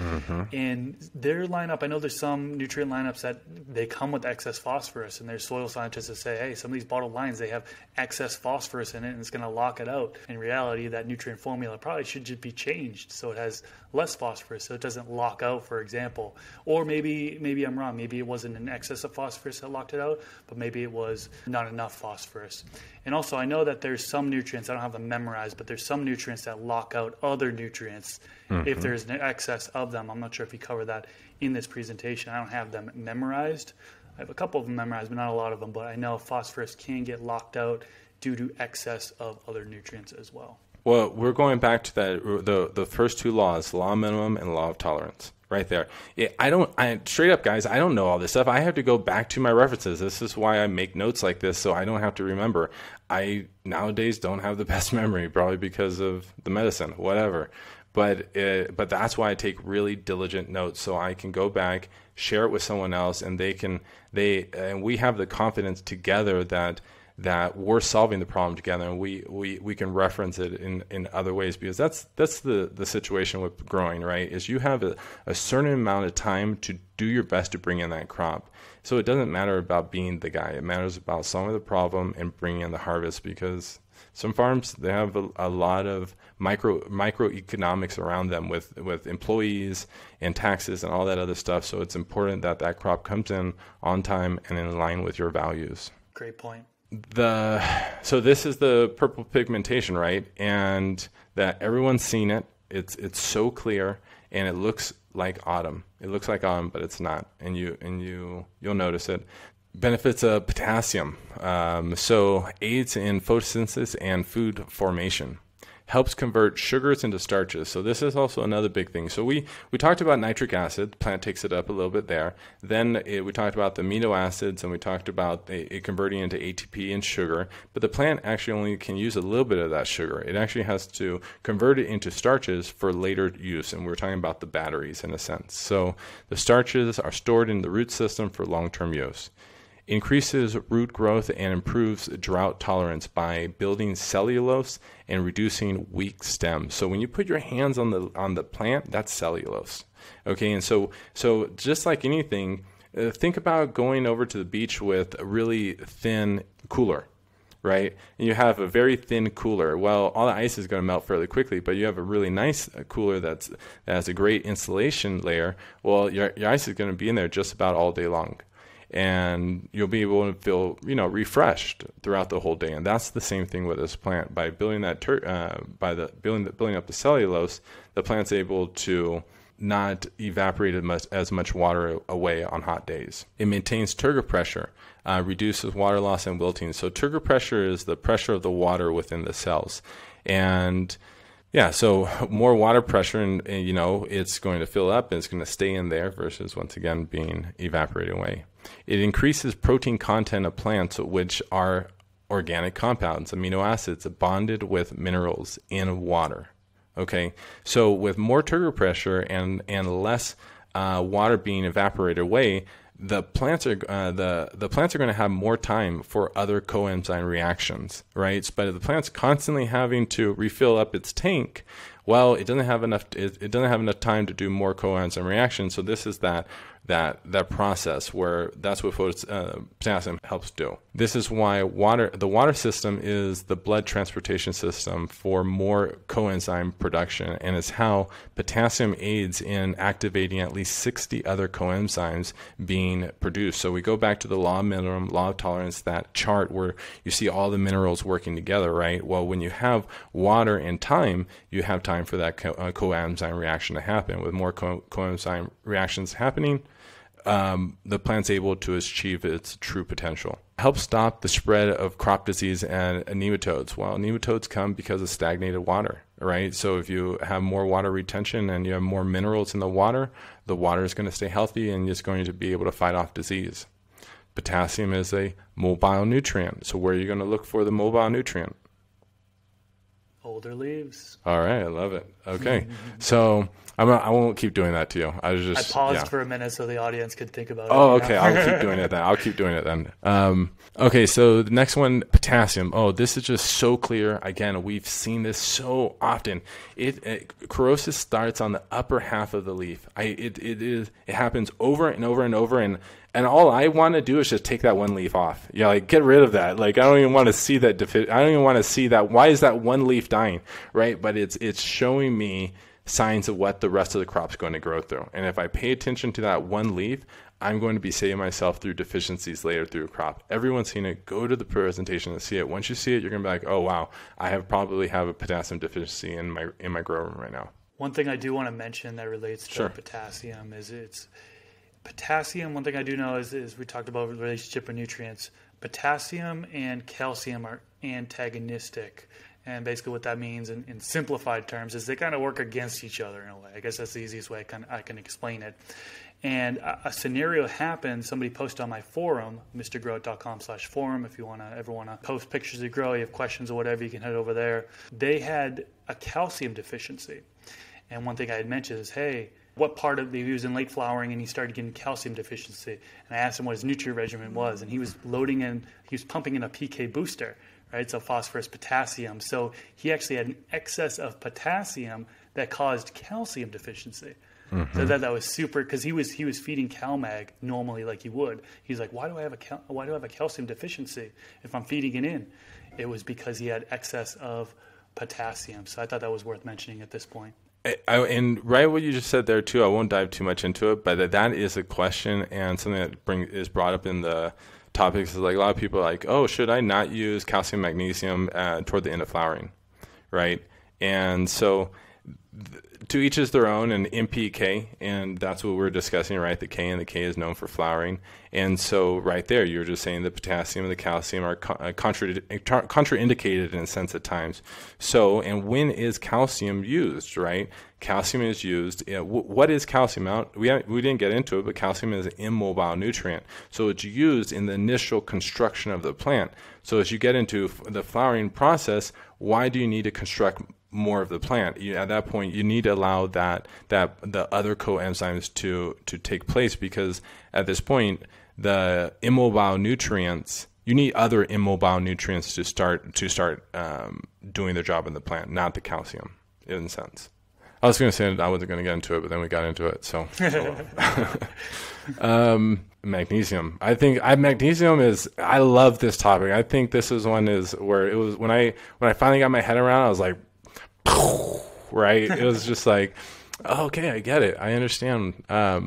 in their lineup, I know there's some nutrient lineups that they come with excess phosphorus, and there's soil scientists that say, hey, some of these bottled lines, they have excess phosphorus in it, and it's going to lock it out. In reality, that nutrient formula probably should just be changed so it has less phosphorus, so it doesn't lock out, for example. Or maybe I'm wrong. Maybe it wasn't an excess of phosphorus that locked it out, but maybe it was not enough phosphorus. And also, I know that there's some nutrients, I don't have them memorized, but there's some nutrients that lock out other nutrients if there's an excess of them. I'm not sure if you cover that in this presentation. I don't have them memorized. I have a couple of them memorized, but not a lot of them. But I know phosphorus can get locked out due to excess of other nutrients as well. Well, we're going back to the first two laws, law of minimum and law of tolerance. Right there. Yeah, I straight up, guys, I don't know all this stuff. I have to go back to my references. This is why I make notes like this, so I don't have to remember. I nowadays don't have the best memory, probably because of the medicine, whatever. But that's why I take really diligent notes, so I can go back, share it with someone else, and and we have the confidence together that we're solving the problem together, and we can reference it in other ways, because that's the situation with growing, right? Is you have a certain amount of time to do your best to bring in that crop. So it doesn't matter about being the guy. It matters about solving the problem and bringing in the harvest, because some farms, they have a lot of microeconomics around them with employees and taxes and all that other stuff. So it's important that crop comes in on time and in line with your values. Great point. So this is the purple pigmentation, right? And that everyone's seen it. It's so clear, and it looks like autumn. It looks like autumn, but it's not. And you'll notice it. Benefits of potassium. So aids in photosynthesis and food formation. helps convert sugars into starches. So this is also another big thing. So we talked about nitric acid. The plant takes it up a little bit there. Then we talked about the amino acids, and we talked about it converting into ATP and sugar. But the plant actually only can use a little bit of that sugar. It actually has to convert it into starches for later use. And we're talking about the batteries in a sense. So the starches are stored in the root system for long-term use. Increases root growth and improves drought tolerance by building cellulose and reducing weak stems. So when you put your hands on the plant, that's cellulose. Okay, and so just like anything, think about going over to the beach with a really thin cooler, right? And you have a very thin cooler. Well, all the ice is going to melt fairly quickly, but you have a really nice cooler that has a great insulation layer. Well, your ice is going to be in there just about all day long. And you'll be able to feel, refreshed throughout the whole day. And that's the same thing with this plant. By building that, building up the cellulose, the plant's able to not evaporate as much water away on hot days. It maintains turgor pressure, reduces water loss and wilting. So turgor pressure is the pressure of the water within the cells, and yeah, so more water pressure, and it's going to fill up and it's going to stay in there versus once again being evaporated away. It increases protein content of plants, which are organic compounds, amino acids bonded with minerals in water. Okay, so with more turgor pressure and less water being evaporated away, the plants are going to have more time for other coenzyme reactions, right? But if the plant's constantly having to refill up its tank, well, it doesn't have enough time to do more coenzyme reactions. So this is that process where that's what potassium helps do. This is why the water system is the blood transportation system for more coenzyme production, and it's how potassium aids in activating at least 60 other coenzymes being produced. So we go back to the law of minimum, law of tolerance, that chart where you see all the minerals working together, right? Well, when you have water and time, you have time for that coenzyme reaction to happen. With more coenzyme reactions happening, the plant's able to achieve its true potential. Help stop the spread of crop disease and nematodes. Well, nematodes come because of stagnated water, right? So if you have more water retention and you have more minerals in the water is going to stay healthy and it's going to be able to fight off disease. Potassium is a mobile nutrient. So where are you going to look for the mobile nutrient? Older leaves. All right, I love it. Okay, so I won't keep doing that to you. I paused for a minute so the audience could think about it. Oh, okay. I'll keep doing it then. Okay, so the next one, potassium. Oh, this is just so clear. Again, we've seen this so often. Corrosis starts on the upper half of the leaf. It happens over and over and over, and all I want to do is just take that one leaf off. Get rid of that. I don't even want to see that. I don't even want to see that. Why is that one leaf dying, right? But it's showing me signs of what the rest of the crop's going to grow through. And if I pay attention to that one leaf, I'm going to be saving myself through deficiencies later through a crop. Everyone's seen it. Go to the presentation and see it. Once you see it, you're going to be like, oh, wow, I probably have a potassium deficiency in my grow room right now. One thing I do want to mention that relates to potassium is potassium. One thing I do know is we talked about the relationship of nutrients. Potassium and calcium are antagonistic. And basically what that means in simplified terms is they kind of work against each other in a way. I guess that's the easiest way I can explain it. And a scenario happened. Somebody posted on my forum, mrgrow.com/forum. If you ever want to post pictures of grow, you have questions or whatever, you can head over there. They had a calcium deficiency. And one thing I had mentioned is, hey, what part of he was in late flowering and he started getting calcium deficiency. And I asked him what his nutrient regimen was, and he was pumping in a PK booster. Right, so phosphorus, potassium. So he actually had an excess of potassium that caused calcium deficiency. Mm-hmm. So that was super, because he was feeding CalMag normally like he would. He's like, why do I have a calcium deficiency if I'm feeding it in? It was because he had excess of potassium. So I thought that was worth mentioning at this point. And right what you just said there too, I won't dive too much into it, but that is a question and something that is brought up in the topics. Is a lot of people are like, oh, should I not use calcium, magnesium toward the end of flowering, right? And so to each is their own, and NPK, and that's what we're discussing, right? The K, and the K is known for flowering. And so right there, you're just saying the potassium and the calcium are contraindicated in a sense at times. So, and when is calcium used, right? Calcium is used. What is calcium? We didn't get into it, but calcium is an immobile nutrient. So it's used in the initial construction of the plant. So as you get into the flowering process, why do you need to construct more of the plant? At that point, you need to allow that the other coenzymes to take place, because at this point, the immobile nutrients, you need other immobile nutrients to start doing their job in the plant, not the calcium, in a sense. I was going to say I wasn't going to get into it, but then we got into it. So, magnesium. Magnesium is. I love this topic. I think this is one is where it was when I finally got my head around. I was like, right. It was just like, okay, I get it. I understand.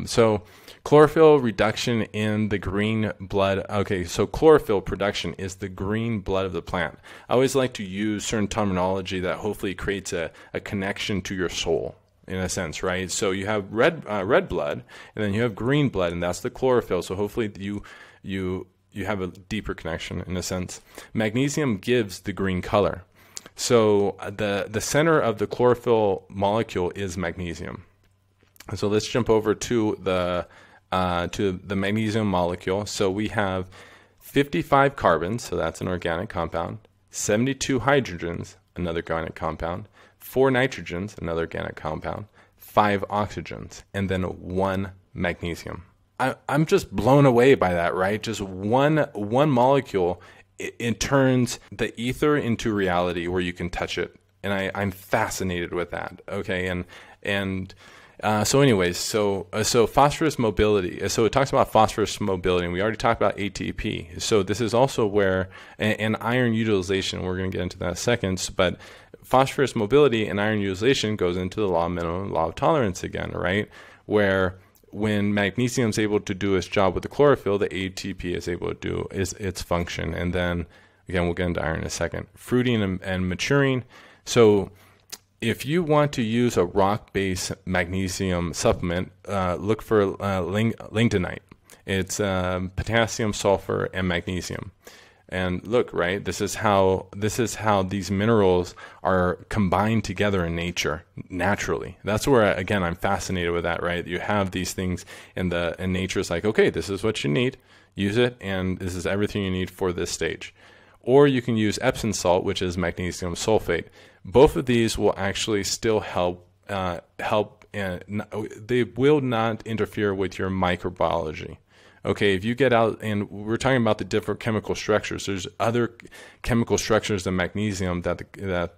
So chlorophyll reduction in the green blood. Okay, so chlorophyll production is the green blood of the plant. I always like to use certain terminology that hopefully creates a connection to your soul, in a sense, right? So you have red blood, and then you have green blood, and that's the chlorophyll. So hopefully you have a deeper connection, in a sense. Magnesium gives the green color. So the center of the chlorophyll molecule is magnesium. So let's jump over to the magnesium molecule. So we have 55 carbons, so that's an organic compound, 72 hydrogens, another organic compound, 4 nitrogens, another organic compound, 5 oxygens, and then 1 magnesium. I'm just blown away by that, right? Just one molecule, it turns the ether into reality where you can touch it. And I'm fascinated with that. Okay. So anyways, so phosphorus mobility. So it talks about phosphorus mobility, and we already talked about ATP. So this is also where, and iron utilization, we're going to get into that in a second, but phosphorus mobility and iron utilization goes into the law of minimum, law of tolerance again, right? Where when magnesium is able to do its job with the chlorophyll, the ATP is able to do its function. And then, again, we'll get into iron in a second. Fruiting and maturing. So if you want to use a rock-based magnesium supplement, look for lignite. It's potassium, sulfur, and magnesium. And look, right, this is how these minerals are combined together in nature, naturally. That's where, again, I'm fascinated with that, right? You have these things in nature. It's like, okay, this is what you need, use it, and this is everything you need for this stage. Or you can use Epsom salt, which is magnesium sulfate. Both of these will actually still help, and they will not interfere with your microbiology. Okay, if you get out, and we're talking about the different chemical structures, there's other chemical structures than magnesium that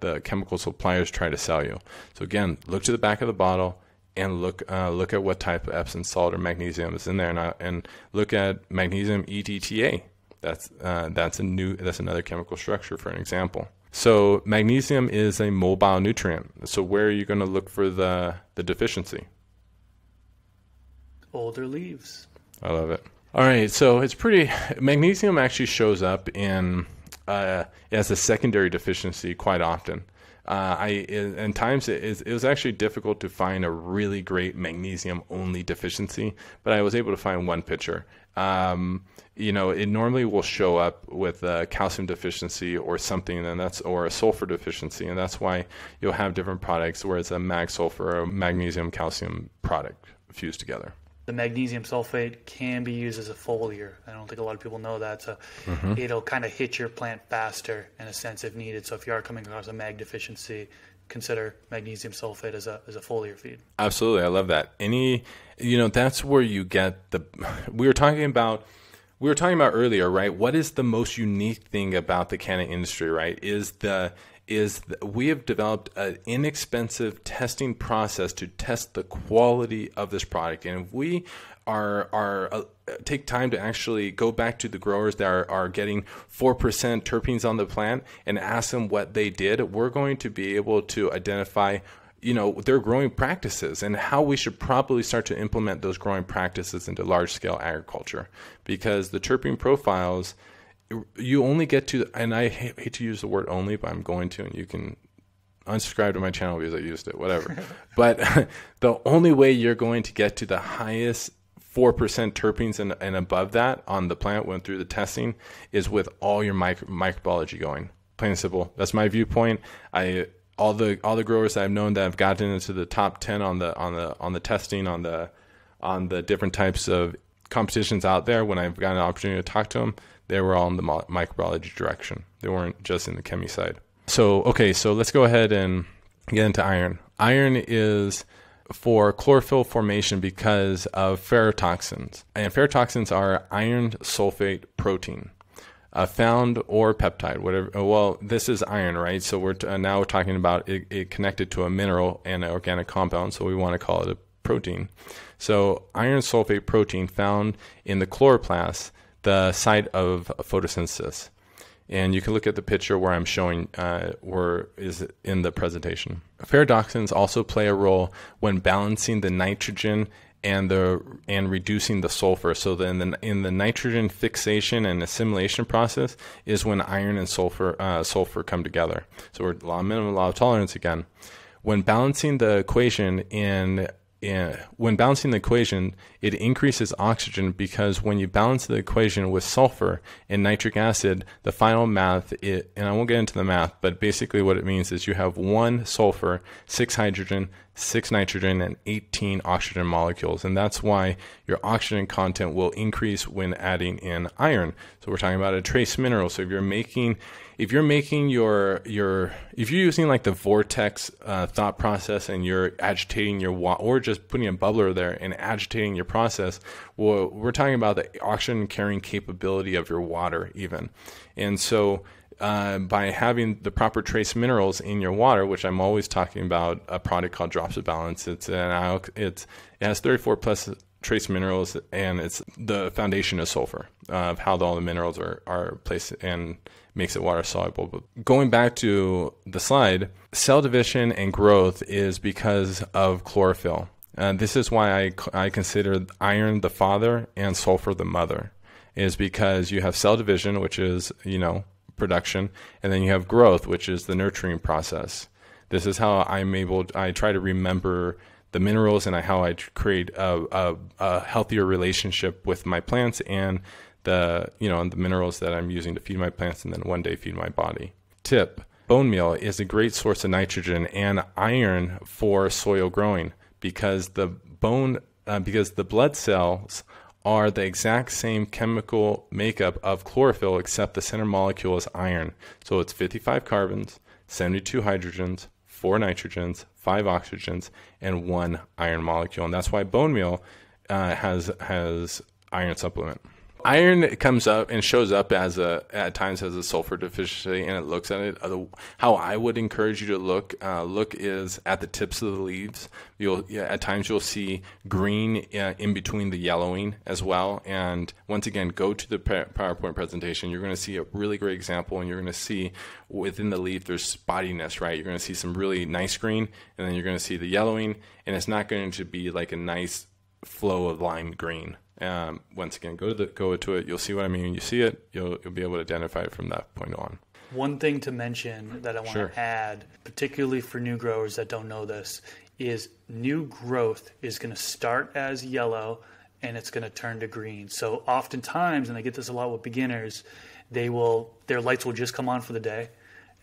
the chemical suppliers try to sell you. So again, look to the back of the bottle and look at what type of Epsom salt or magnesium is in there, and look at magnesium EDTA. That's another chemical structure for an example. So magnesium is a mobile nutrient. So where are you going to look for the deficiency? Older leaves. I love it. All right, so magnesium actually shows up as a secondary deficiency quite often. In times it was actually difficult to find a really great magnesium only deficiency, but I was able to find one picture. It normally will show up with a calcium deficiency or something, or a sulfur deficiency, and that's why you'll have different products where it's a mag sulfur or magnesium calcium product fused together. The magnesium sulfate can be used as a foliar. I don't think a lot of people know that. So it'll kind of hit your plant faster in a sense if needed. So if you are coming across a mag deficiency, consider magnesium sulfate as a foliar feed. Absolutely. I love that. That's where you get we were talking about earlier, right? What is the most unique thing about the cannabis industry, right? We have developed an inexpensive testing process to test the quality of this product. And if we take time to actually go back to the growers that are getting 4% terpenes on the plant and ask them what they did, we're going to be able to identify their growing practices and how we should probably start to implement those growing practices into large-scale agriculture. Because the terpene profiles, you only get to, and I hate to use the word only, but I'm going to, and you can unsubscribe to my channel because I used it, whatever. But the only way you're going to get to the highest 4% terpenes and above that on the plant went through the testing is with all your microbiology going. Plain and simple. That's my viewpoint. All the growers that I've known that have gotten into the top 10 on the testing on the different types of competitions out there, when I've gotten an opportunity to talk to them, they were all in the microbiology direction. They weren't just in the chemi side. So let's go ahead and get into iron. Iron is for chlorophyll formation because of ferrotoxins. And ferrotoxins are iron sulfate protein, found or peptide, whatever. Well, this is iron, right? So now we're talking about it connected to a mineral and an organic compound, so we want to call it a protein. So iron sulfate protein found in the chloroplast, the site of photosynthesis. And you can look at the picture where I'm showing where is in the presentation. Ferrotoxins also play a role when balancing the nitrogen and reducing the sulfur. So then in the nitrogen fixation and assimilation process is when iron and sulfur come together. So we're minimum law of tolerance again. When balancing the equation it increases oxygen, because when you balance the equation with sulfur and nitric acid, the final math, and I won't get into the math, but basically what it means is you have 1 sulfur, 6 hydrogen, 6 nitrogen, and 18 oxygen molecules. And that's why your oxygen content will increase when adding in iron. So we're talking about a trace mineral. So if you're using like the vortex thought process, and you're agitating your water, or just putting a bubbler there and agitating your process, well, we're talking about the oxygen carrying capability of your water even. And so by having the proper trace minerals in your water, which I'm always talking about a product called Drops of Balance, it has 34 plus trace minerals, and it's the foundation of sulfur, of how all the minerals are placed and makes it water soluble. But going back to the slide, cell division and growth is because of chlorophyll. This is why I consider iron the father and sulfur the mother, is because you have cell division, which is, production, and then you have growth, which is the nurturing process. This is how I try to remember the minerals, and how I create a healthier relationship with my plants and the minerals that I'm using to feed my plants and then one day feed my body. Tip: bone meal is a great source of nitrogen and iron for soil growing, because the blood cells are the exact same chemical makeup of chlorophyll, except the center molecule is iron. So it's 55 carbons, 72 hydrogens, 4 nitrogens, 5 oxygens, and 1 iron molecule. And that's why bone meal has iron supplement. Iron comes up and shows up at times as a sulfur deficiency, and it looks at it. How I would encourage you to look is at the tips of the leaves. At times you'll see green in between the yellowing as well. And once again, go to the PowerPoint presentation. You're going to see a really great example, and you're going to see within the leaf there's spottiness, right? You're going to see some really nice green, and then you're going to see the yellowing, and it's not going to be like a nice flow of lime green. Once again, go to it. You'll see what I mean. When you see it, you'll be able to identify it from that point on. One thing to mention that I want to add, particularly for new growers that don't know this, is new growth is going to start as yellow and it's going to turn to green. So oftentimes, and I get this a lot with beginners, their lights will just come on for the day,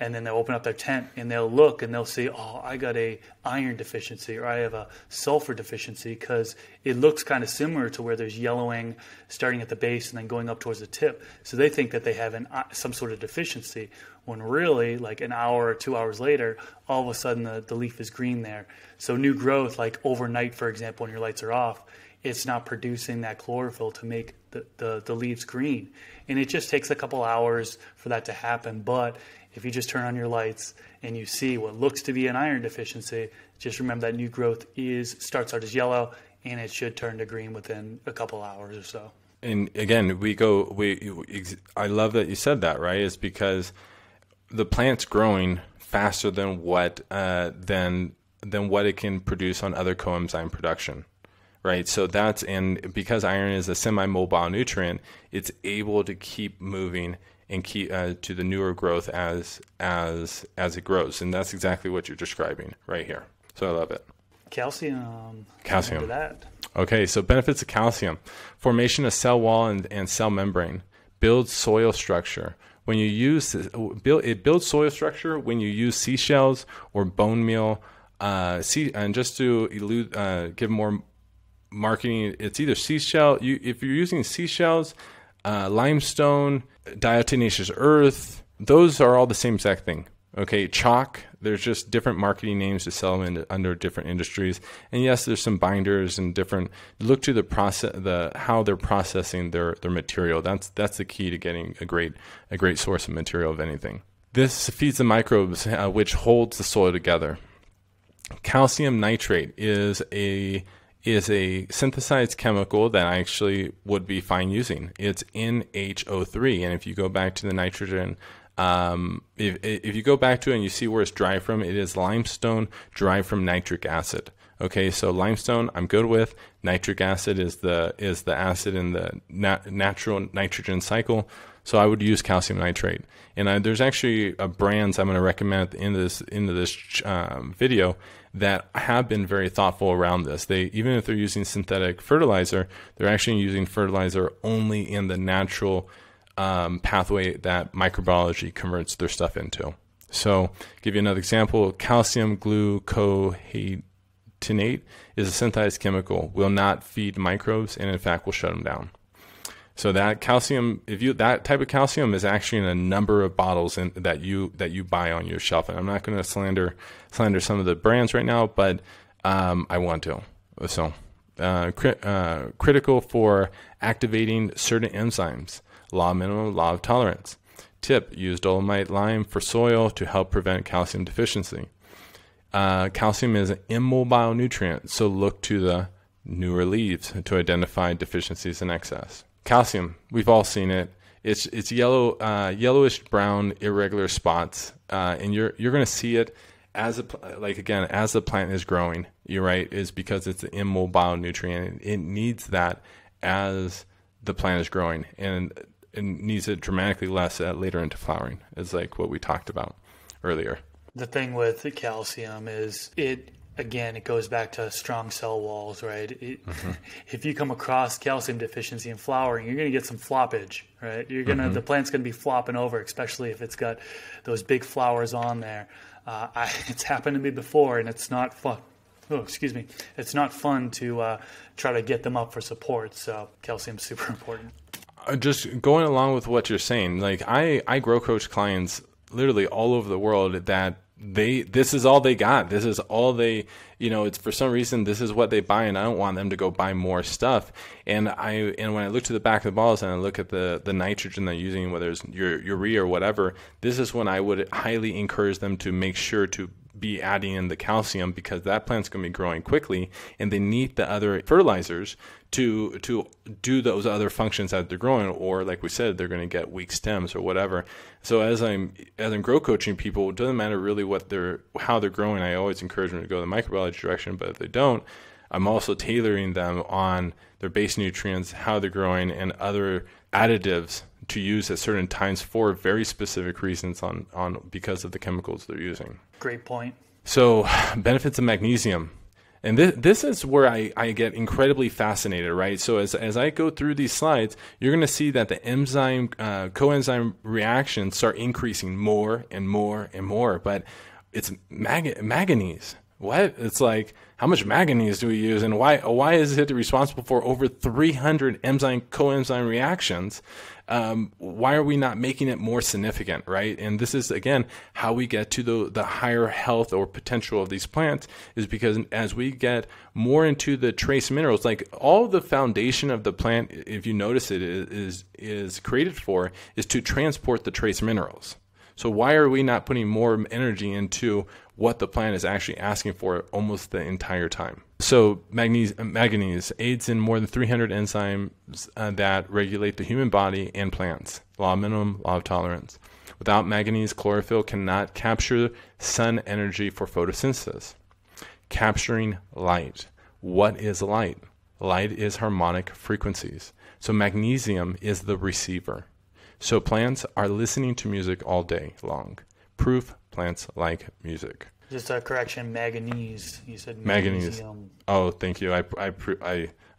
and then they'll open up their tent and they'll look and they'll see, oh, I got a iron deficiency, or I have a sulfur deficiency, because it looks kind of similar to where there's yellowing starting at the base and then going up towards the tip. So they think that they have some sort of deficiency, when really, like an hour or 2 hours later, all of a sudden the leaf is green there. So new growth, like overnight, for example, when your lights are off, it's not producing that chlorophyll to make the leaves green. And it just takes a couple hours for that to happen. But if you just turn on your lights and you see what looks to be an iron deficiency, just remember that new growth starts out as yellow, and it should turn to green within a couple hours or so. And again, I love that you said that, right? It's because the plant's growing faster than what it can produce on other coenzyme production. Right, so because iron is a semi-mobile nutrient, it's able to keep moving and keep to the newer growth as it grows. And that's exactly what you're describing right here. So I love it. Calcium. Calcium. That. Okay, so benefits of calcium: formation of cell wall and cell membrane, builds soil structure. When you use it builds soil structure when you use seashells or bone meal. And just to give more marketing, it's either seashell. If you're using seashells, limestone, diatomaceous earth, those are all the same exact thing. Okay, chalk. There's just different marketing names to sell them under different industries. And yes, there's some binders and different. Look to the process, how they're processing their material. That's the key to getting a great source of material of anything. This feeds the microbes, which holds the soil together. Calcium nitrate is a synthesized chemical that I actually would be fine using. It's NHO3, and if you go back to the nitrogen. If you go back to it and you see where it's derived from, it is limestone derived from nitric acid. Okay, so limestone I'm good with. Nitric acid is the acid in the natural nitrogen cycle. So I would use calcium nitrate. And there's actually brands I'm going to recommend at the end of this video that have been very thoughtful around this. Even if they're using synthetic fertilizer, they're actually using fertilizer only in the natural pathway that microbiology converts their stuff into. So, give you another example: calcium glucosinate is a synthesized chemical, will not feed microbes, and in fact will shut them down. So that calcium, that type of calcium is actually in a number of bottles that you buy on your shelf. And I'm not going to slander some of the brands right now, but I want to. So critical for activating certain enzymes. Law of minimum, law of tolerance. Tip: use dolomite lime for soil to help prevent calcium deficiency. Calcium is an immobile nutrient, so look to the newer leaves to identify deficiencies in excess. Calcium, we've all seen it. It's yellowish brown irregular spots, and you're going to see it as the plant is growing. You're right, is because it's an immobile nutrient. It needs that as the plant is growing, and it needs it dramatically less later into flowering. Is like what we talked about earlier. The thing with the calcium is it goes back to strong cell walls, right? If you come across calcium deficiency in flowering, you're going to get some floppage, right? The plant's going to be flopping over, especially if it's got those big flowers on there. It's happened to me before, and it's not fun. Oh, excuse me. It's not fun to try to get them up for support. So calcium's super important. Just going along with what you're saying, like I grow coach clients literally all over the world that this is all they got. This is all they, it's for some reason, this is what they buy, and I don't want them to go buy more stuff. And when I look to the back of the bottles and I look at the nitrogen they're using, whether it's urea or whatever, this is when I would highly encourage them to make sure to be adding in the calcium, because that plant's going to be growing quickly and they need the other fertilizers to do those other functions that they're growing, or like we said, they're going to get weak stems or whatever. So as I'm grow coaching people, it doesn't matter really how they're growing. I always encourage them to go the microbiology direction, but if they don't, I'm also tailoring them on their base nutrients, how they're growing, and other additives to use at certain times for very specific reasons because of the chemicals they're using. Great point. So benefits of magnesium. And this is where I get incredibly fascinated, right? So as I go through these slides, you're going to see that the coenzyme reactions start increasing more and more and more. But it's manganese. What? It's like, how much manganese do we use, and why is it responsible for over 300 coenzyme reactions? Why are we not making it more significant, right? And this is, again, how we get to the higher health or potential of these plants, is because as we get more into the trace minerals, like all the foundation of the plant, if you notice it, is created is to transport the trace minerals. So why are we not putting more energy into what the plant is actually asking for almost the entire time? So manganese aids in more than 300 enzymes that regulate the human body and plants. Law of minimum, law of tolerance. Without manganese, chlorophyll cannot capture sun energy for photosynthesis. Capturing light. What is light? Light is harmonic frequencies. So magnesium is the receiver. So plants are listening to music all day long. Proof: plants like music. Just a correction, manganese. You said Manganese. magnesium. Oh, thank you. I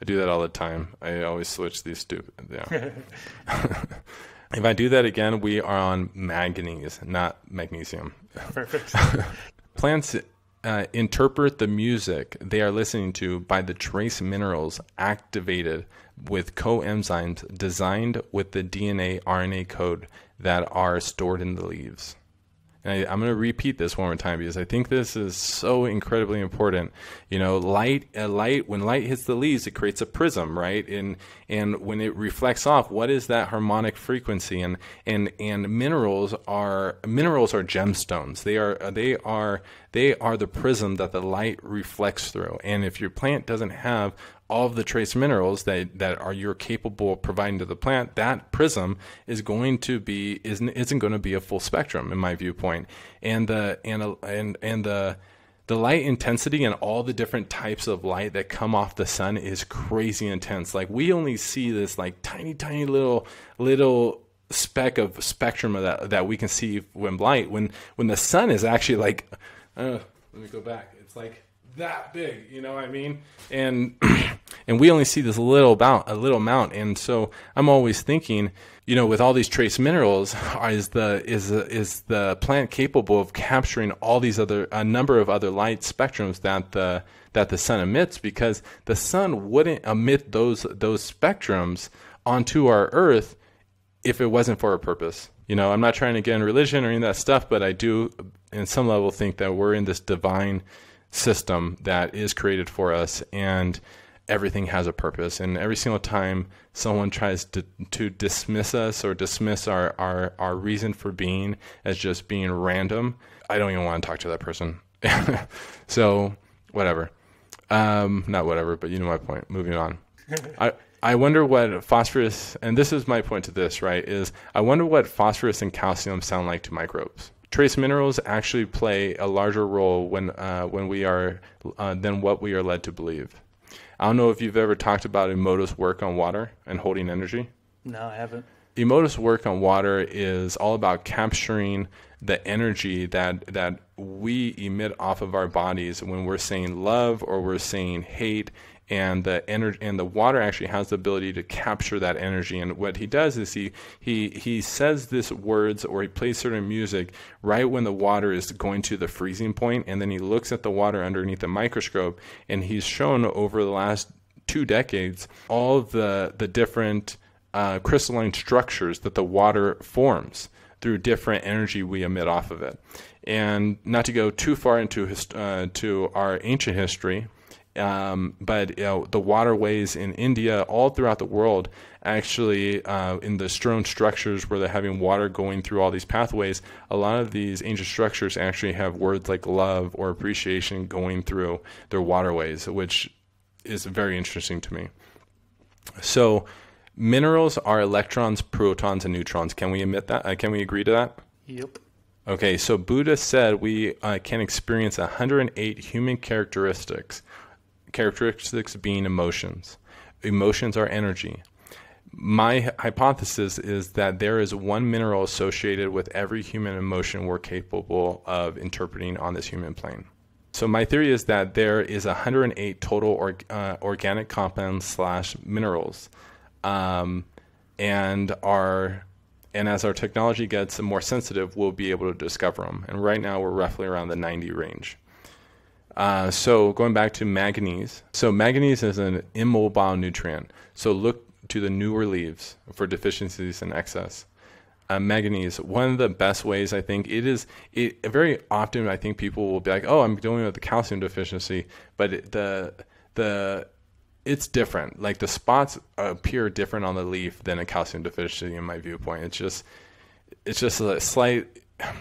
do that all the time. I always switch these stupid. Yeah. If I do that again, we are on manganese, not magnesium. Perfect. Plants interpret the music they are listening to by the trace minerals activated with coenzymes designed with the DNA RNA code that are stored in the leaves. And I'm going to repeat this one more time because I think this is so incredibly important. You know, when light hits the leaves, it creates a prism, right? And when it reflects off, what is that harmonic frequency? And minerals are gemstones. They are the prism that the light reflects through. And if your plant doesn't have all of the trace minerals that are you're capable of providing to the plant, that prism isn't going to be a full spectrum in my viewpoint. And the light intensity and all the different types of light that come off the sun is crazy intense. Like, we only see this like tiny little speck of spectrum of that we can see when the sun is actually like let me go back. It's like that big, you know what I mean? And we only see this little amount. And so I'm always thinking, you know, with all these trace minerals, is the plant capable of capturing all these a number of other light spectrums that the sun emits? Because the sun wouldn't emit those spectrums onto our Earth if it wasn't for a purpose. You know, I'm not trying to get in religion or any of that stuff, but I do, in some level, think that we're in this divine system that is created for us, and everything has a purpose. And every single time someone tries to dismiss us or dismiss our reason for being as just being random, I don't even want to talk to that person. So whatever. Not whatever, but you know my point. Moving on. I wonder what phosphorus, and this is my point to this, right, is I wonder what phosphorus and calcium sound like to microbes. Trace minerals actually play a larger role when we are than what we are led to believe. I don't know if you've ever talked about Immobale's work on water and holding energy. No, I haven't. Immobale's work on water is all about capturing the energy that we emit off of our bodies when we're saying love or we're saying hate. And the energy and the water actually has the ability to capture that energy. And what he does is he says this words, or he plays certain music right when the water is going to the freezing point, and then he looks at the water underneath the microscope, and he's shown over the last 2 decades all of the different crystalline structures that the water forms through different energy we emit off of it. And not to go too far into to our ancient history, but you know, the waterways in India, all throughout the world, actually in the stone structures where they're having water going through all these pathways, a lot of these ancient structures actually have words like love or appreciation going through their waterways, which is very interesting to me. So minerals are electrons, protons, and neutrons. Can we admit that? Can we agree to that? Yep. Okay, so Buddha said we can experience 108 human characteristics being emotions. Emotions are energy. My hypothesis is that there is one mineral associated with every human emotion we're capable of interpreting on this human plane. So my theory is that there is 108 total organic compounds / minerals, and as our technology gets more sensitive, we'll be able to discover them. And right now we're roughly around the 90 range. So going back to manganese. So manganese is an immobile nutrient. So look to the newer leaves for deficiencies and excess. Manganese, one of the best ways, I think, very often I think people will be like, oh, I'm dealing with the calcium deficiency, but it's different. Like the spots appear different on the leaf than a calcium deficiency in my viewpoint. It's just a slight, I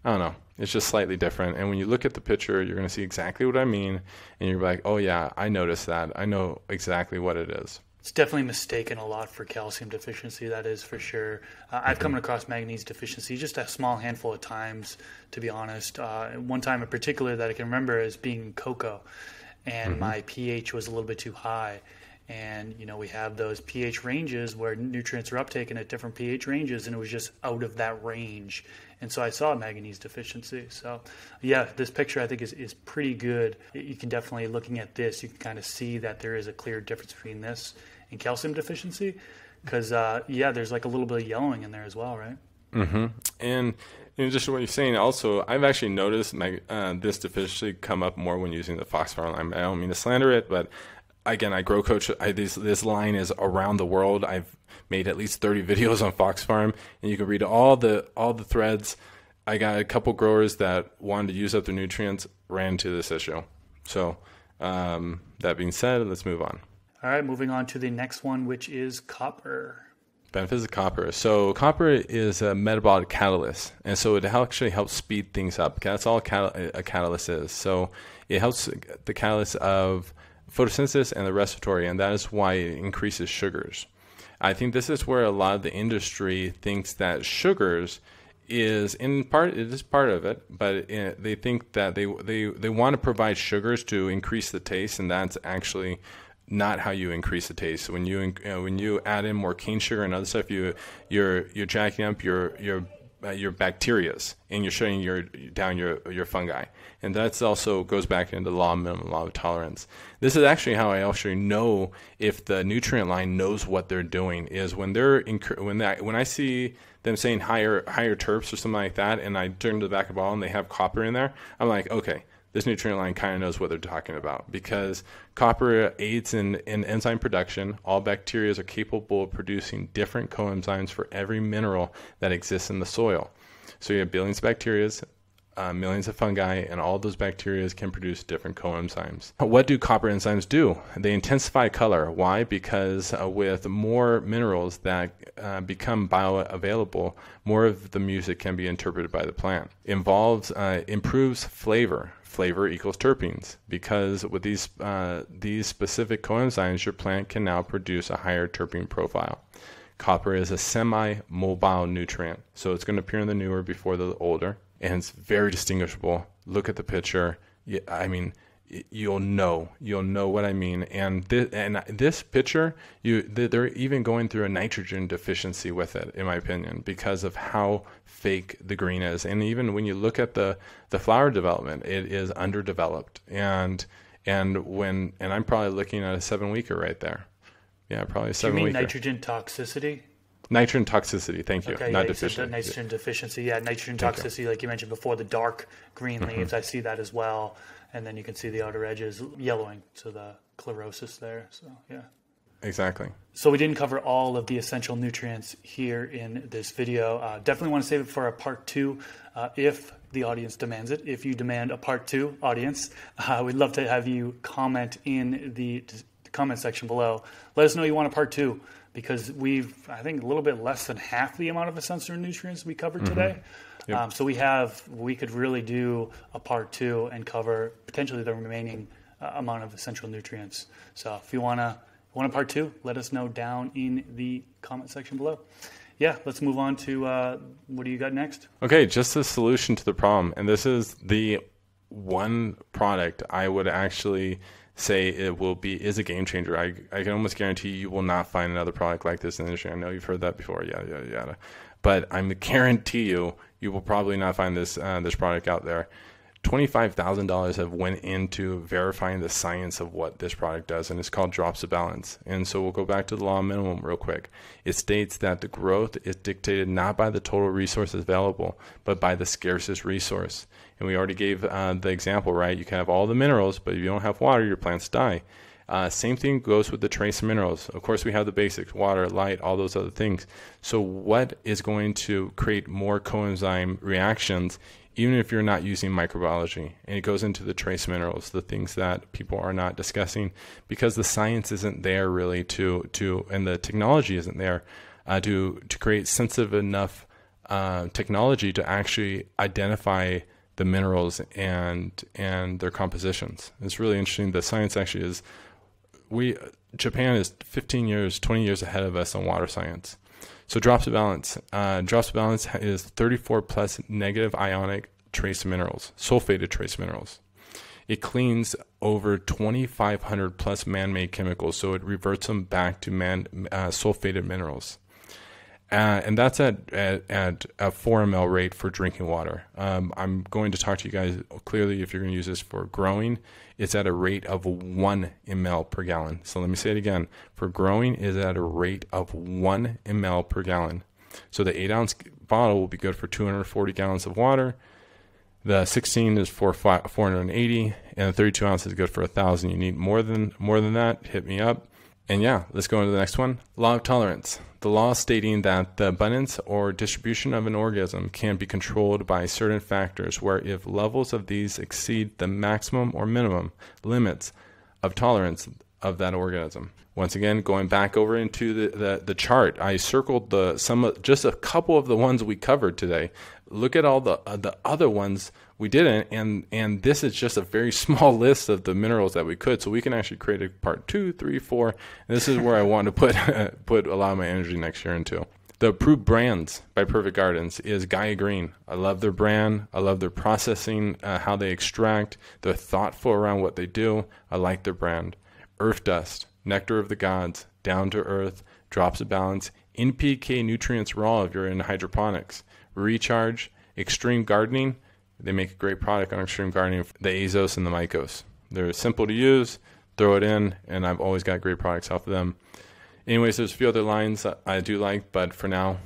don't know. It's just slightly different. And when you look at the picture, you're going to see exactly what I mean. And you're like, oh yeah, I noticed that. I know exactly what it is. It's definitely mistaken a lot for calcium deficiency, that is for sure. I've come across manganese deficiency just a small handful of times, to be honest. One time in particular that I can remember is being in cocoa, and my pH was a little bit too high. And, you know, we have those pH ranges where nutrients are uptaken at different pH ranges, and it was just out of that range. And so I saw manganese deficiency. So, yeah, this picture I think is pretty good. You can definitely, looking at this, you can kind of see that there is a clear difference between this and calcium deficiency. Because, there's like a little bit of yellowing in there as well, right? Mm-hmm. And in addition to what you're saying, also, I've actually noticed this deficiency come up more when using the Foxfarm line. I don't mean to slander it, but again, I grow coach. This line is around the world. I've made at least 30 videos on Fox Farm, and you can read all the threads. I got a couple growers that wanted to use up their nutrients, ran into this issue. So that being said, let's move on. All right, moving on to the next one, which is copper. Benefits of copper. So copper is a metabolic catalyst, and so it actually helps speed things up. That's all a catalyst is. So it helps the catalyst of photosynthesis and the respiratory, and that is why it increases sugars. I think this is where a lot of the industry thinks that sugars is it is part of it, but they think that they want to provide sugars to increase the taste, and that's actually not how you increase the taste. When you add in more cane sugar and other stuff, you're jacking up your bacterias, and you're shutting down your fungi, and that's also goes back into the law of tolerance. This is actually how I actually know if the nutrient line knows what they're doing is when I see them saying higher terps or something like that, and I turn to the back of the bottle and they have copper in there, I'm like, okay, this nutrient line kind of knows what they're talking about, because copper aids in enzyme production. All bacteria are capable of producing different coenzymes for every mineral that exists in the soil. So you have billions of bacteria, millions of fungi, and all those bacteria can produce different coenzymes. What do copper enzymes do? They intensify color. Why? Because with more minerals that become bioavailable, more of the music can be interpreted by the plant. Improves flavor. Flavor equals terpenes, because with these specific coenzymes, your plant can now produce a higher terpene profile. Copper is a semi-mobile nutrient, so it's going to appear in the newer before the older, and it's very distinguishable. Look at the picture. I mean, you'll know what I mean. And this picture, they're even going through a nitrogen deficiency with it, in my opinion, because of how fake the green is. And even when you look at the flower development, it is underdeveloped. And I'm probably looking at a 7-weeker right there. Yeah, probably a 7-weeker. Do you mean nitrogen toxicity? Nitrogen toxicity, thank you. Okay, not you deficient. said nitrogen deficiency. Yeah, nitrogen toxicity, like you mentioned before, the dark green leaves, I see that as well. And then you can see the outer edges yellowing, so the chlorosis there. So, yeah. Exactly. So we didn't cover all of the essential nutrients here in this video. Definitely want to save it for a part 2 if the audience demands it. If you demand a part 2, audience, we'd love to have you comment in the comment section below. Let us know you want a part 2, because we've, I think, a little bit less than half the amount of essential nutrients we covered today. Yep. So we could really do a part 2 and cover potentially the remaining amount of essential nutrients. So if you want a part 2, let us know down in the comment section below. Yeah, let's move on to what do you got next? Okay, just a solution to the problem. And this is the one product I would actually say is a game changer. I can almost guarantee you will not find another product like this in the industry. I know you've heard that before, yada. But I guarantee you will probably not find this product out there. $25,000 have went into verifying the science of what this product does, and it's called drops of balance. And so we'll go back to the law of minimum real quick. It states that the growth is dictated not by the total resources available, but by the scarcest resource. And we already gave the example, right? You can have all the minerals, but if you don't have water, your plants die. Same thing goes with the trace minerals. Of course, we have the basics, water, light, all those other things. So what is going to create more coenzyme reactions, even if you're not using microbiology? And it goes into the trace minerals, the things that people are not discussing, because the science isn't there really and the technology isn't there to create sensitive enough technology to actually identify the minerals and their compositions. It's really interesting. The science actually is, Japan is 15 years, 20 years ahead of us on water science. So drops of balance. Drops of balance is 34 plus negative ionic trace minerals, sulfated trace minerals. It cleans over 2,500 plus man-made chemicals, so it reverts them back to sulfated minerals. And that's at a 4 ml rate for drinking water. I'm going to talk to you guys clearly if you're going to use this for growing. It's at a rate of 1 ml per gallon. So let me say it again. For growing, is at a rate of 1 ml per gallon. So the 8-ounce bottle will be good for 240 gallons of water. The 16 is for 480, and the 32 ounces is good for 1,000. You need more than that, hit me up. And yeah, let's go into the next one. Law of tolerance. The law stating that the abundance or distribution of an organism can be controlled by certain factors, where if levels of these exceed the maximum or minimum limits of tolerance of that organism. Once again, going back over into the chart, I circled just a couple of the ones we covered today. Look at all the other ones we didn't, and this is just a very small list of the minerals that we could. So we can actually create a part 2, 3, 4. And this is where I want to put a lot of my energy next year into. The approved brands by Perfect Gardens is Gaia Green. I love their brand. I love their processing, how they extract. They're thoughtful around what they do. I like their brand. Earth Dust, Nectar of the Gods, Down to Earth, Drops of Balance, NPK nutrients raw if you're in hydroponics. Recharge, Extreme Gardening. They make a great product on Extreme Gardening, the Azos and the Mycos. They're simple to use, throw it in, and I've always got great products off of them. Anyways, there's a few other lines I do like, but for now,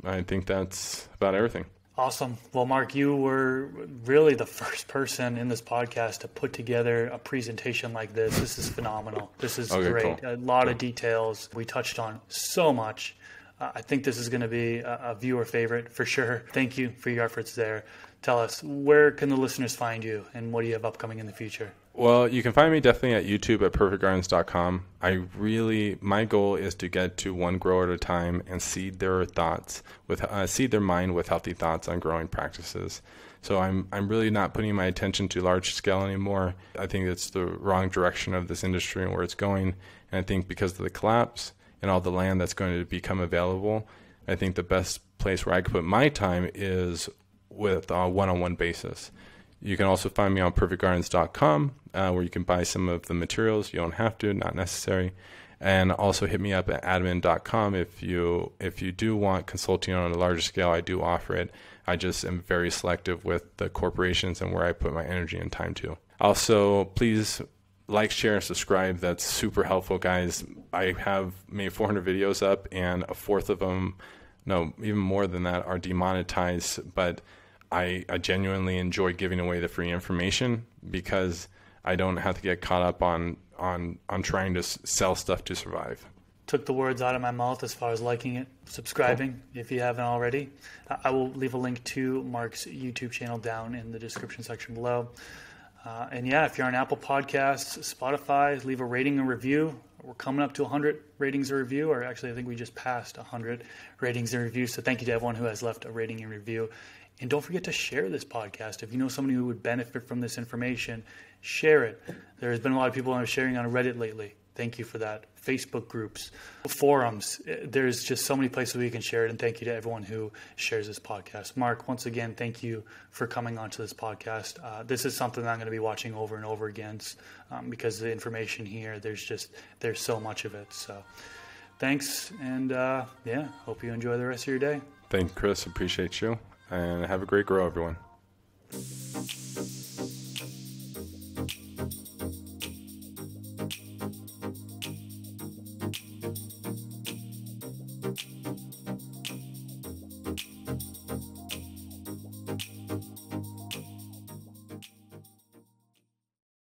I think that's about everything. Awesome. Well, Mark, you were really the first person in this podcast to put together a presentation like this. This is phenomenal. This is great. Cool. A lot of details. We touched on so much. I think this is going to be a viewer favorite for sure. Thank you for your efforts there. Tell us, where can the listeners find you, and what do you have upcoming in the future? Well, you can find me definitely at YouTube at perfectgardens.com. My goal is to get to one grower at a time and seed their mind with healthy thoughts on growing practices. So I'm really not putting my attention to large scale anymore. I think it's the wrong direction of this industry and where it's going. And I think because of the collapse and all the land that's going to become available, I think the best place where I could put my time is with a one-on-one basis. You can also find me on perfectgardens.com where you can buy some of the materials. You don't have to, not necessary. And also hit me up at admin.com if you do want consulting on a larger scale. I do offer it. I just am very selective with the corporations and where I put my energy and time to. Also, please like, share, and subscribe. That's super helpful, guys. I have made 400 videos up, and a fourth of them, no, even more than that, are demonetized. But I genuinely enjoy giving away the free information because I don't have to get caught up on trying to sell stuff to survive. Took the words out of my mouth as far as liking it, subscribing if you haven't already. I will leave a link to Mark's YouTube channel down in the description section below. And yeah, if you're on Apple Podcasts, Spotify, leave a rating and review. We're coming up to 100 ratings and review, or actually I think we just passed 100 ratings and reviews. So thank you to everyone who has left a rating and review. And don't forget to share this podcast. If you know somebody who would benefit from this information, share it. There's been a lot of people sharing on Reddit lately. Thank you for that. Facebook groups, forums. There's just so many places where you can share it. And thank you to everyone who shares this podcast. Mark, once again, thank you for coming onto this podcast. This is something that I'm going to be watching over and over again because the information here, there's so much of it. So thanks. And hope you enjoy the rest of your day. Thank you, Chris. Appreciate you. And have a great grow, everyone.